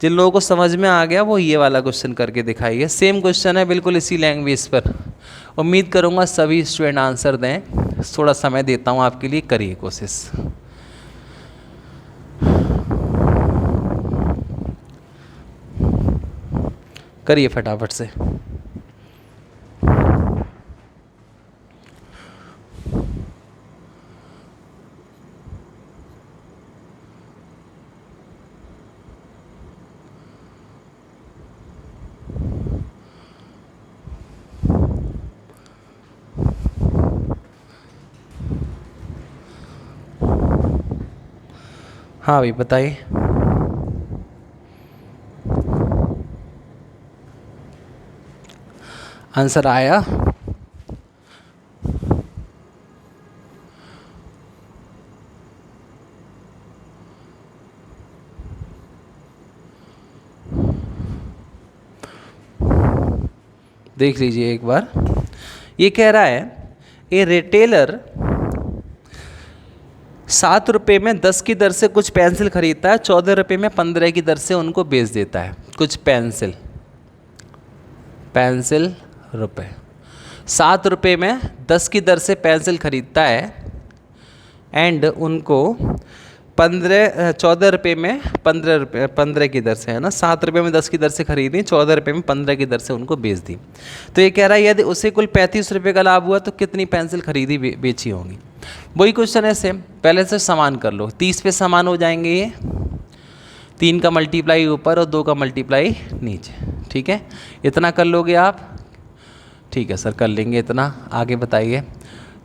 जिन लोगों को समझ में आ गया वो ये वाला क्वेश्चन करके दिखाइए। सेम क्वेश्चन है बिल्कुल इसी लैंग्वेज पर। उम्मीद करूँगा सभी स्टूडेंट आंसर दें। थोड़ा समय देता हूँ आपके लिए, करिए कोशिश। करिए फटाफट से। हाँ भाई बताइए। आंसर आया? देख लीजिए एक बार। ये कह रहा है ए रिटेलर 7 रुपये में 10 की दर से कुछ पेंसिल खरीदता है, 14 रुपये में 15 की दर से उनको बेच देता है। कुछ पेंसिल रुपये 7 रुपये में 10 की दर से पेंसिल खरीदता है एंड उनको 14 रुपये में 15 की दर से, है ना। 7 रुपये में 10 की दर से खरीदी, 14 रुपये में 15 की दर से उनको बेच दी। तो ये कह रहा है यदि उसे कुल 35 रुपये का लाभ हुआ तो कितनी पेंसिल खरीदी बेची होंगी। वही क्वेश्चन है सेम, पहले से समान कर लो। 30 पे समान हो जाएंगे ये, 3 का मल्टीप्लाई ऊपर और 2 का मल्टीप्लाई नीचे, ठीक है। इतना कर लोगे आप? ठीक है सर कर लेंगे इतना। आगे बताइए।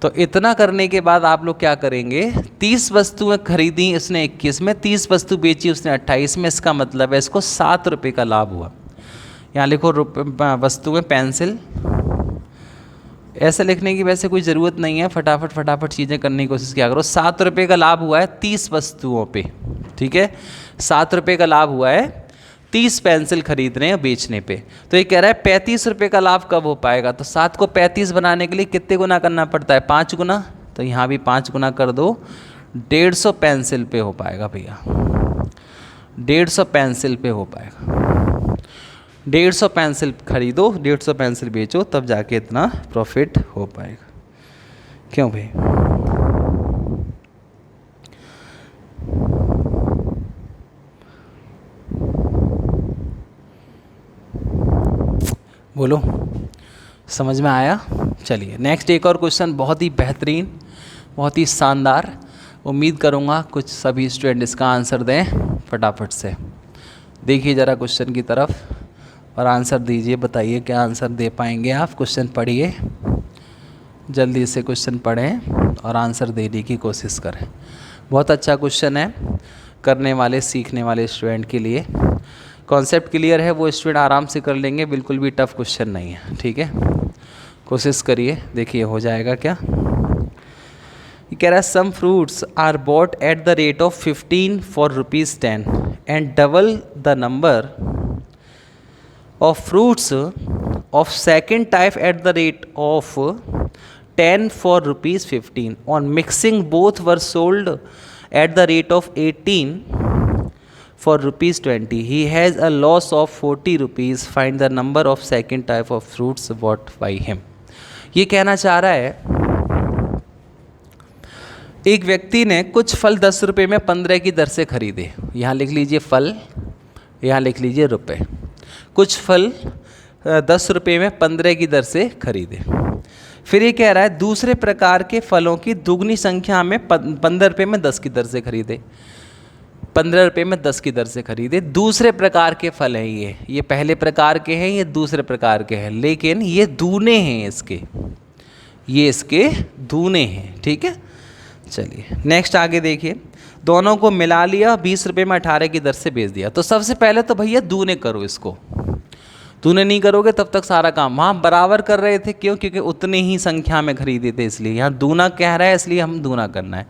तो इतना करने के बाद आप लोग क्या करेंगे? 30 वस्तुएं खरीदी उसने 21 में, 30 वस्तु बेची उसने 28 में। इसका मतलब है इसको 7 रुपये का लाभ हुआ। यहाँ लिखो वस्तुएं पेंसिल। ऐसे लिखने की वैसे कोई ज़रूरत नहीं है, फटाफट फटाफट चीज़ें करने की कोशिश किया करो। 7 रुपये का लाभ हुआ है 30 वस्तुओं पे, ठीक है। 7 रुपये का लाभ हुआ है 30 पेंसिल खरीदने या बेचने पे। तो ये कह रहा है 35 रुपये का लाभ कब हो पाएगा। तो 7 को 35 बनाने के लिए कितने गुना करना पड़ता है, 5 गुना। तो यहाँ भी 5 गुना कर दो, 150 पेंसिल पे हो पाएगा भैया, 150 पेंसिल पे हो पाएगा। 150 पेंसिल खरीदो, 150 पेंसिल बेचो, तब जाके इतना प्रॉफिट हो पाएगा। क्यों भाई? बोलो, समझ में आया? चलिए नेक्स्ट एक और क्वेश्चन, बहुत ही बेहतरीन, बहुत ही शानदार। उम्मीद करूँगा कुछ सभी स्टूडेंट इसका आंसर दें फटाफट से। देखिए ज़रा क्वेश्चन की तरफ और आंसर दीजिए, बताइए क्या आंसर दे पाएंगे आप। क्वेश्चन पढ़िए, जल्दी से क्वेश्चन पढ़ें और आंसर देने की कोशिश करें। बहुत अच्छा क्वेश्चन है करने वाले, सीखने वाले स्टूडेंट के लिए। कॉन्सेप्ट क्लियर है वो स्टूडेंट आराम से कर लेंगे, बिल्कुल भी टफ क्वेश्चन नहीं है, ठीक है। कोशिश करिए, देखिए हो जाएगा क्या। ये कह रहा है some fruits are bought at the rate of 15 for ₹10 and double the number of fruits of second type at the rate of 10 for ₹15. On mixing both were sold at the rate of 18 for ₹20. He has a loss of 40 rupees. Find the number of second type of fruits bought by him. ये कहना चाह रहा है एक व्यक्ति ने कुछ फल 10 रुपये में 15 की दर से खरीदे। यहाँ लिख लीजिए फल, यहाँ लिख लीजिए रुपए। कुछ फल 10 रुपये में 15 की दर से खरीदे। फिर ये कह रहा है दूसरे प्रकार के फलों की दुगनी संख्या में 15 रुपये में 10 की दर से खरीदे। 15 रुपये में 10 की दर से खरीदे। दूसरे प्रकार के फल हैं ये पहले प्रकार के हैं, ये दूसरे प्रकार के हैं, लेकिन ये दूने हैं इसके, ये इसके दूने हैं, ठीक है। चलिए नेक्स्ट आगे देखिए, दोनों को मिला लिया, 20 रुपये में 18 की दर से बेच दिया। तो सबसे पहले तो भैया दूने करो इसको, दूने नहीं करोगे तब तक सारा काम। वहाँ बराबर कर रहे थे, क्यों? क्योंकि उतनी ही संख्या में खरीदे थे, इसलिए यहाँ दूना कह रहा है, इसलिए हम दूना करना है।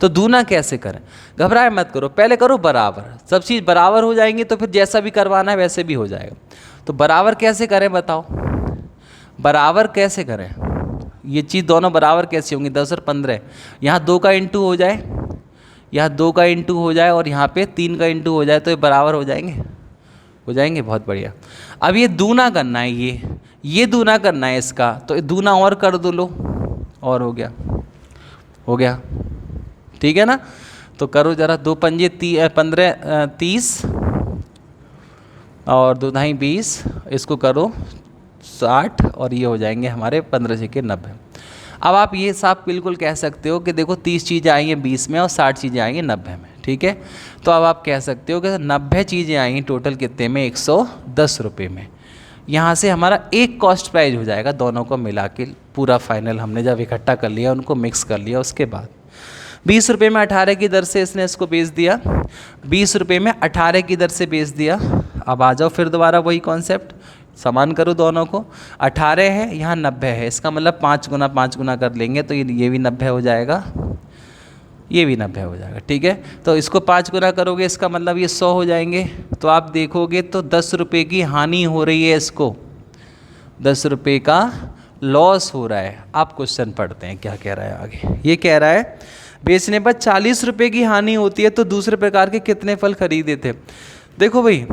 तो दूना कैसे करें? घबराए मत करो, पहले करो बराबर। सब चीज़ बराबर हो जाएंगी तो फिर जैसा भी करवाना है वैसे भी हो जाएगा। तो बराबर कैसे करें बताओ, बराबर कैसे करें? ये चीज़ दोनों बराबर कैसे होंगी? 10 और 15, यहाँ 2 का इंटू हो जाए, यहाँ 2 का इंटू हो जाए और यहाँ पे 3 का इंटू हो जाए, तो ये बराबर हो जाएंगे, हो जाएंगे। बहुत बढ़िया। अब ये दूना करना है, ये दूना करना है इसका, तो दूना और कर दो, लो और हो गया, हो गया, ठीक है ना। तो करो जरा, 2 पंजे 15 30 और 2 ढाई 20, इसको करो 60 और ये हो जाएंगे हमारे 15 छके 90। अब आप ये साफ बिल्कुल कह सकते हो कि देखो 30 चीज़ें आई हैं 20 में और 60 चीज़ें आई हैं 90 में, ठीक है। तो अब आप कह सकते हो कि 90 चीज़ें आई हैं टोटल कितने में? 110 रुपये में। यहाँ से हमारा एक कॉस्ट प्राइस हो जाएगा दोनों को मिला के, पूरा फाइनल हमने जब इकट्ठा कर लिया, उनको मिक्स कर लिया, उसके बाद 20 रुपये में 18 की दर से इसने इसको बेच दिया, 20 रुपये में 18 की दर से बेच दिया। अब आ जाओ फिर दोबारा वही कॉन्सेप्ट, समान करो दोनों को। 18 है, यहाँ 90 है, इसका मतलब 5 गुना कर लेंगे तो ये भी 90 हो जाएगा, ये भी 90 हो जाएगा, ठीक है। तो इसको 5 गुना करोगे, इसका मतलब ये 100 हो जाएंगे। तो आप देखोगे तो 10 रुपये की हानि हो रही है, इसको 10 रुपये का लॉस हो रहा है। आप क्वेश्चन पढ़ते हैं क्या कह रहा है आगे। ये कह रहा है बेचने पर 40 रुपये की हानि होती है, तो दूसरे प्रकार के कितने फल खरीदे थे? देखो भाई,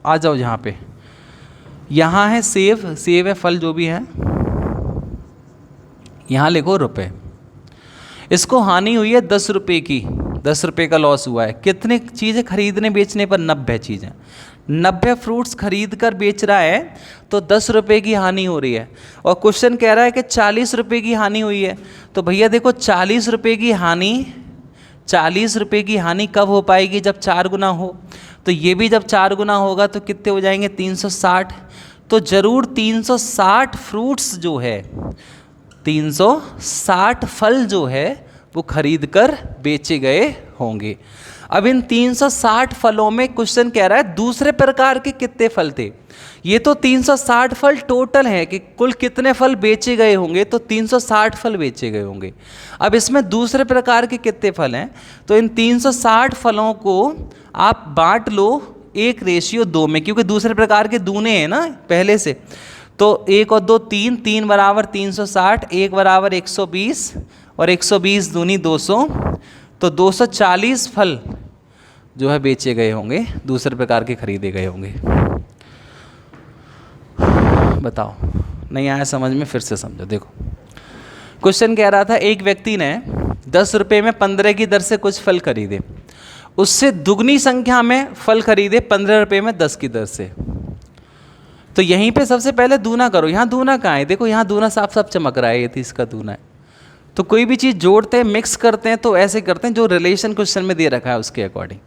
आ जाओ यहाँ पे, यहाँ है सेब, सेब है फल जो भी है, यहाँ लिखो रुपए। इसको हानि हुई है 10 रुपये की, 10 रुपये का लॉस हुआ है। कितने चीज़ें खरीदने बेचने पर? 90 चीज़ें, 90 फ्रूट्स खरीद कर बेच रहा है, तो 10 रुपये की हानि हो रही है। और क्वेश्चन कह रहा है कि 40 रुपये की हानि हुई है। तो भैया देखो 40 रुपये की हानि, 40 रुपये की हानि कब हो पाएगी? जब 4 गुना हो। तो ये भी जब 4 गुना होगा तो कितने हो जाएंगे? 360। तो ज़रूर 360 फ्रूट्स जो है, 360 फल जो है वो खरीद कर बेचे गए होंगे। अब इन 360 फलों में क्वेश्चन कह रहा है दूसरे प्रकार के कितने फल थे। ये तो 360 फल टोटल है कि कुल कितने फल बेचे गए होंगे, तो 360 फल बेचे गए होंगे। अब इसमें दूसरे प्रकार के कितने फल हैं, तो इन 360 फलों को आप बांट लो 1:2 में, क्योंकि दूसरे प्रकार के दूने हैं ना पहले से। तो 1 और 2 3, 3 बराबर 360, 1 बराबर 120 और 120 दूनी 200, तो 240 फल जो है बेचे गए होंगे, दूसरे प्रकार के खरीदे गए होंगे। बताओ, नहीं आया समझ में, फिर से समझो। देखो क्वेश्चन कह रहा था एक व्यक्ति ने 10 रुपये में 15 की दर से कुछ फल खरीदे, उससे दुगनी संख्या में फल खरीदे 15 रुपये में 10 की दर से। तो यहीं पे सबसे पहले दूना करो। यहाँ दूना कहाँ है, देखो यहाँ दूना साफ साफ चमक रहा है, ये तो इसका दूना है। तो कोई भी चीज़ जोड़ते हैं मिक्स करते हैं तो ऐसे करते हैं जो रिलेशन क्वेश्चन में दे रखा है उसके अकॉर्डिंग।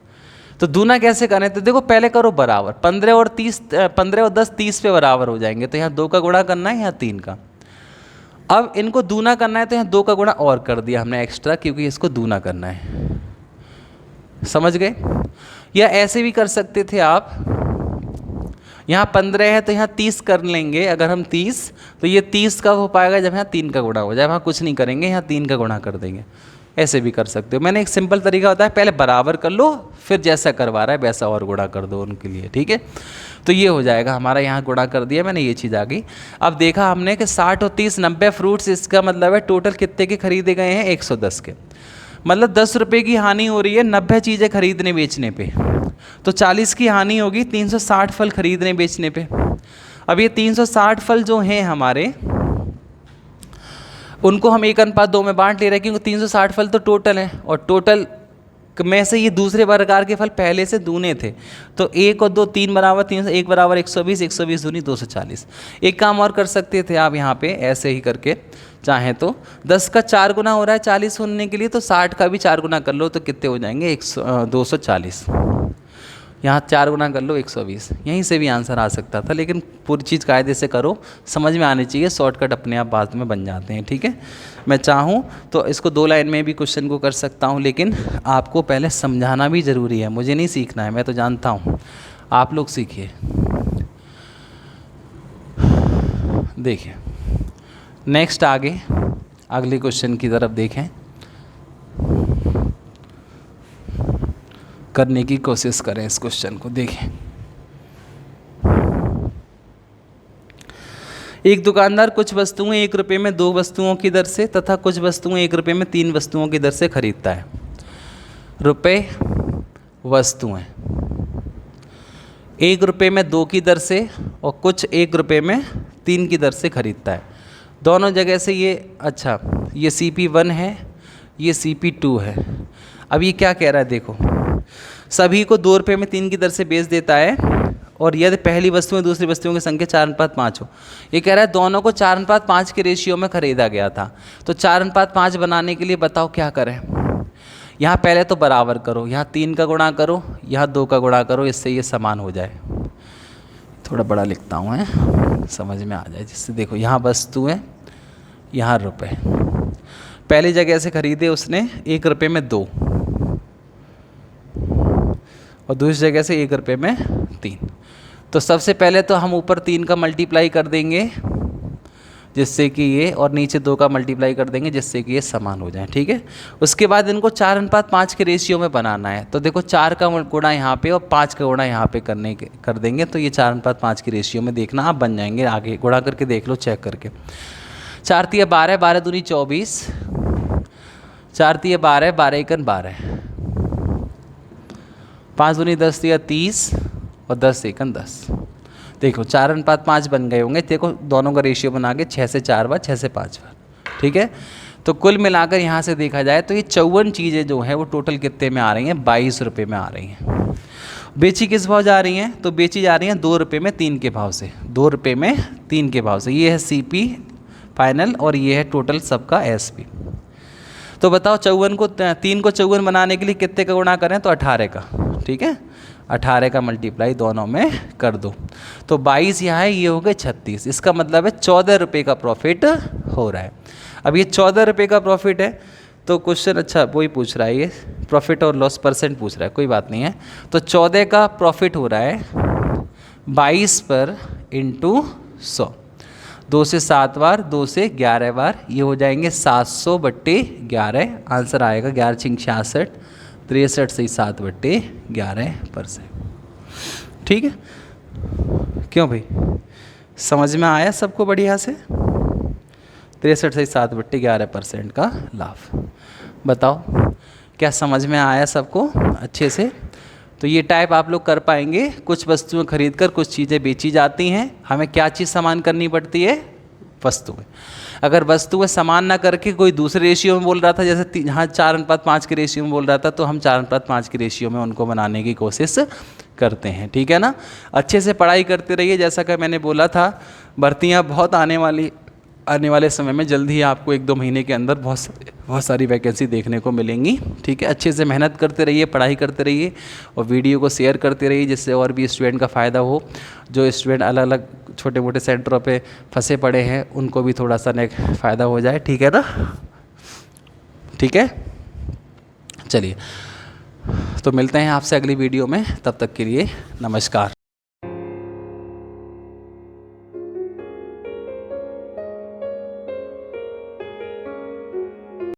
तो दूना कैसे करें, तो देखो पहले करो बराबर, 15 और 10 30 पे बराबर हो जाएंगे। तो यहाँ 2 का गुणा करना है, यहाँ 3 का। अब इनको दूना करना है तो यहाँ 2 का गुणा और कर दिया हमने एक्स्ट्रा, क्योंकि इसको दूना करना है। समझ गए? या ऐसे भी कर सकते थे आप, यहाँ 15 है तो यहाँ 30 कर लेंगे। अगर हम 30, तो ये 30 का हो पाएगा जब यहाँ 3 का गुणा हो जाए। वहाँ कुछ नहीं करेंगे, यहाँ 3 का गुणा कर देंगे। ऐसे भी कर सकते हो। मैंने एक सिंपल तरीका होता है, पहले बराबर कर लो, फिर जैसा करवा रहा है वैसा और गुणा कर दो उनके लिए, ठीक है। तो ये हो जाएगा हमारा, यहाँ गुणा कर दिया मैंने, ये चीज़ आ गई। अब देखा हमने कि 60 और 30 90 फ्रूट्स, इसका मतलब है टोटल कितने के खरीदे गए हैं, 110 के। मतलब 10 रुपये की हानि हो रही है 90 चीज़ें खरीदने बेचने पे, तो 40 की हानि होगी 360 फल खरीदने बेचने पे। अब ये 360 फल जो हैं हमारे, उनको हम 1:2 में बांट ले रहे हैं, क्योंकि 360 फल तो टोटल हैं, और टोटल में से ये दूसरे प्रकार के फल पहले से दूने थे। तो 1 और 2 3 बराबर 3, 1 बराबर 120, 120 दूनी 240। एक काम और कर सकते थे आप यहाँ पे, ऐसे ही करके चाहें तो 10 का 4 गुना हो रहा है 40 होने के लिए, तो 60 का भी 4 गुना कर लो तो कितने हो जाएंगे, 240। यहाँ 4 गुना कर लो 120। यहीं से भी आंसर आ सकता था, लेकिन पूरी चीज़ कायदे से करो, समझ में आनी चाहिए। शॉर्टकट अपने आप बाद में बन जाते हैं, ठीक है। मैं चाहूँ तो इसको 2 लाइन में भी क्वेश्चन को कर सकता हूँ, लेकिन आपको पहले समझाना भी ज़रूरी है। मुझे नहीं सीखना है, मैं तो जानता हूँ, आप लोग सीखिए। देखिए नेक्स्ट आगे अगले क्वेश्चन की तरफ देखें, करने की कोशिश करें इस क्वेश्चन को। देखें, एक दुकानदार कुछ वस्तुएं 1 रुपये में 2 वस्तुओं की दर से तथा कुछ वस्तुएं 1 रुपये में 3 वस्तुओं की दर से खरीदता है। रुपये वस्तुएं 1 रुपये में 2 की दर से और कुछ 1 रुपये में 3 की दर से खरीदता है। दोनों जगह से ये, अच्छा ये CP1 है, ये CP2 है। अब ये क्या कह रहा है, देखो सभी को 2 रुपये में 3 की दर से बेच देता है, और यदि पहली वस्तु में दूसरी वस्तुओं की संख्या 4:5 हो। ये कह रहा है दोनों को 4:5 के रेशियो में खरीदा गया था। तो 4:5 बनाने के लिए बताओ क्या करें। यहाँ पहले तो बराबर करो, यहाँ 3 का गुणा करो, यहाँ 2 का गुणा करो, इससे ये समान हो जाए। थोड़ा बड़ा लिखता हूँ है, समझ में आ जाए जिससे। देखो यहाँ वस्तु है, यहाँ रुपये। पहली जगह से खरीदे उसने 1 रुपये में 2, और दूसरी जगह से 1 रुपये में 3। तो सबसे पहले तो हम ऊपर 3 का मल्टीप्लाई कर देंगे जिससे कि ये, और नीचे 2 का मल्टीप्लाई कर देंगे जिससे कि ये समान हो जाए, ठीक है। उसके बाद इनको 4:5 के रेशियो में बनाना है। तो देखो 4 का गुणा यहाँ पे और 5 का गुणा यहाँ पे कर देंगे, तो ये 4:5 के रेशियो में देखना आप बन जाएंगे। आगे गुणा करके देख लो, चेक करके। 4 तिया 12, 12 दूनी 24, 4 तिया 12, 12 एकन 12, 5 दूनी 10 तिया 30 और 10 एकन 10। देखो 4:5 बन गए होंगे। देखो दोनों का रेशियो बना के 6 से 4 बार, 6 से 5 बार, ठीक है। तो कुल मिलाकर यहाँ से देखा जाए तो ये 54 चीज़ें जो है वो टोटल कितने में आ रही हैं, 22 रुपये में आ रही हैं। बेची किस भाव जा रही हैं, तो बेची जा रही हैं 2 रुपये में 3 के भाव से, 2 रुपये में 3 के भाव से। ये है CP फाइनल और ये है टोटल सबका SP। तो बताओ 54 को 3 को 54 बनाने के लिए कितने का गुणा करें, तो 18 का, ठीक है। 18 का मल्टीप्लाई दोनों में कर दो, तो 22 यहाँ है, ये हो गए 36। इसका मतलब है 14 रुपये का प्रॉफिट हो रहा है। अब ये 14 रुपये का प्रॉफिट है, तो क्वेश्चन अच्छा वही पूछ रहा है, ये प्रॉफिट और लॉस परसेंट पूछ रहा है, कोई बात नहीं है। तो 14 का प्रॉफिट हो रहा है 22 पर इंटू 100, 2 से 7 बार, 2 से 11 बार, ये हो जाएंगे 700 बट्टे 11। आंसर आएगा 11 छिंग 66, 63 से 7/11%। ठीक है, क्यों भाई, समझ में आया सबको बढ़िया से? 63 से 7/11% का लाभ। बताओ क्या समझ में आया सबको अच्छे से? तो ये टाइप आप लोग कर पाएंगे। कुछ वस्तुएं खरीद कर कुछ चीज़ें बेची जाती हैं, हमें क्या चीज़ समान करनी पड़ती है? वस्तुएं। अगर वस्तुएं समान ना करके कोई दूसरे रेशियो में बोल रहा था, जैसे यहाँ 4:5 के रेशियो में बोल रहा था, तो हम 4:5 के रेशियो में उनको बनाने की कोशिश करते हैं। ठीक है ना? अच्छे से पढ़ाई करते रहिए। जैसा कि मैंने बोला था, भर्तियाँ बहुत आने वाले समय में जल्दी ही आपको 1-2 महीने के अंदर बहुत सारी वैकेंसी देखने को मिलेंगी। ठीक है, अच्छे से मेहनत करते रहिए, पढ़ाई करते रहिए और वीडियो को शेयर करते रहिए, जिससे और भी स्टूडेंट का फ़ायदा हो। जो स्टूडेंट अलग अलग छोटे मोटे सेंटरों पे फंसे पड़े हैं, उनको भी थोड़ा सा फ़ायदा हो जाए। ठीक है ना? ठीक है, चलिए तो मिलते हैं आपसे अगली वीडियो में। तब तक के लिए नमस्कार।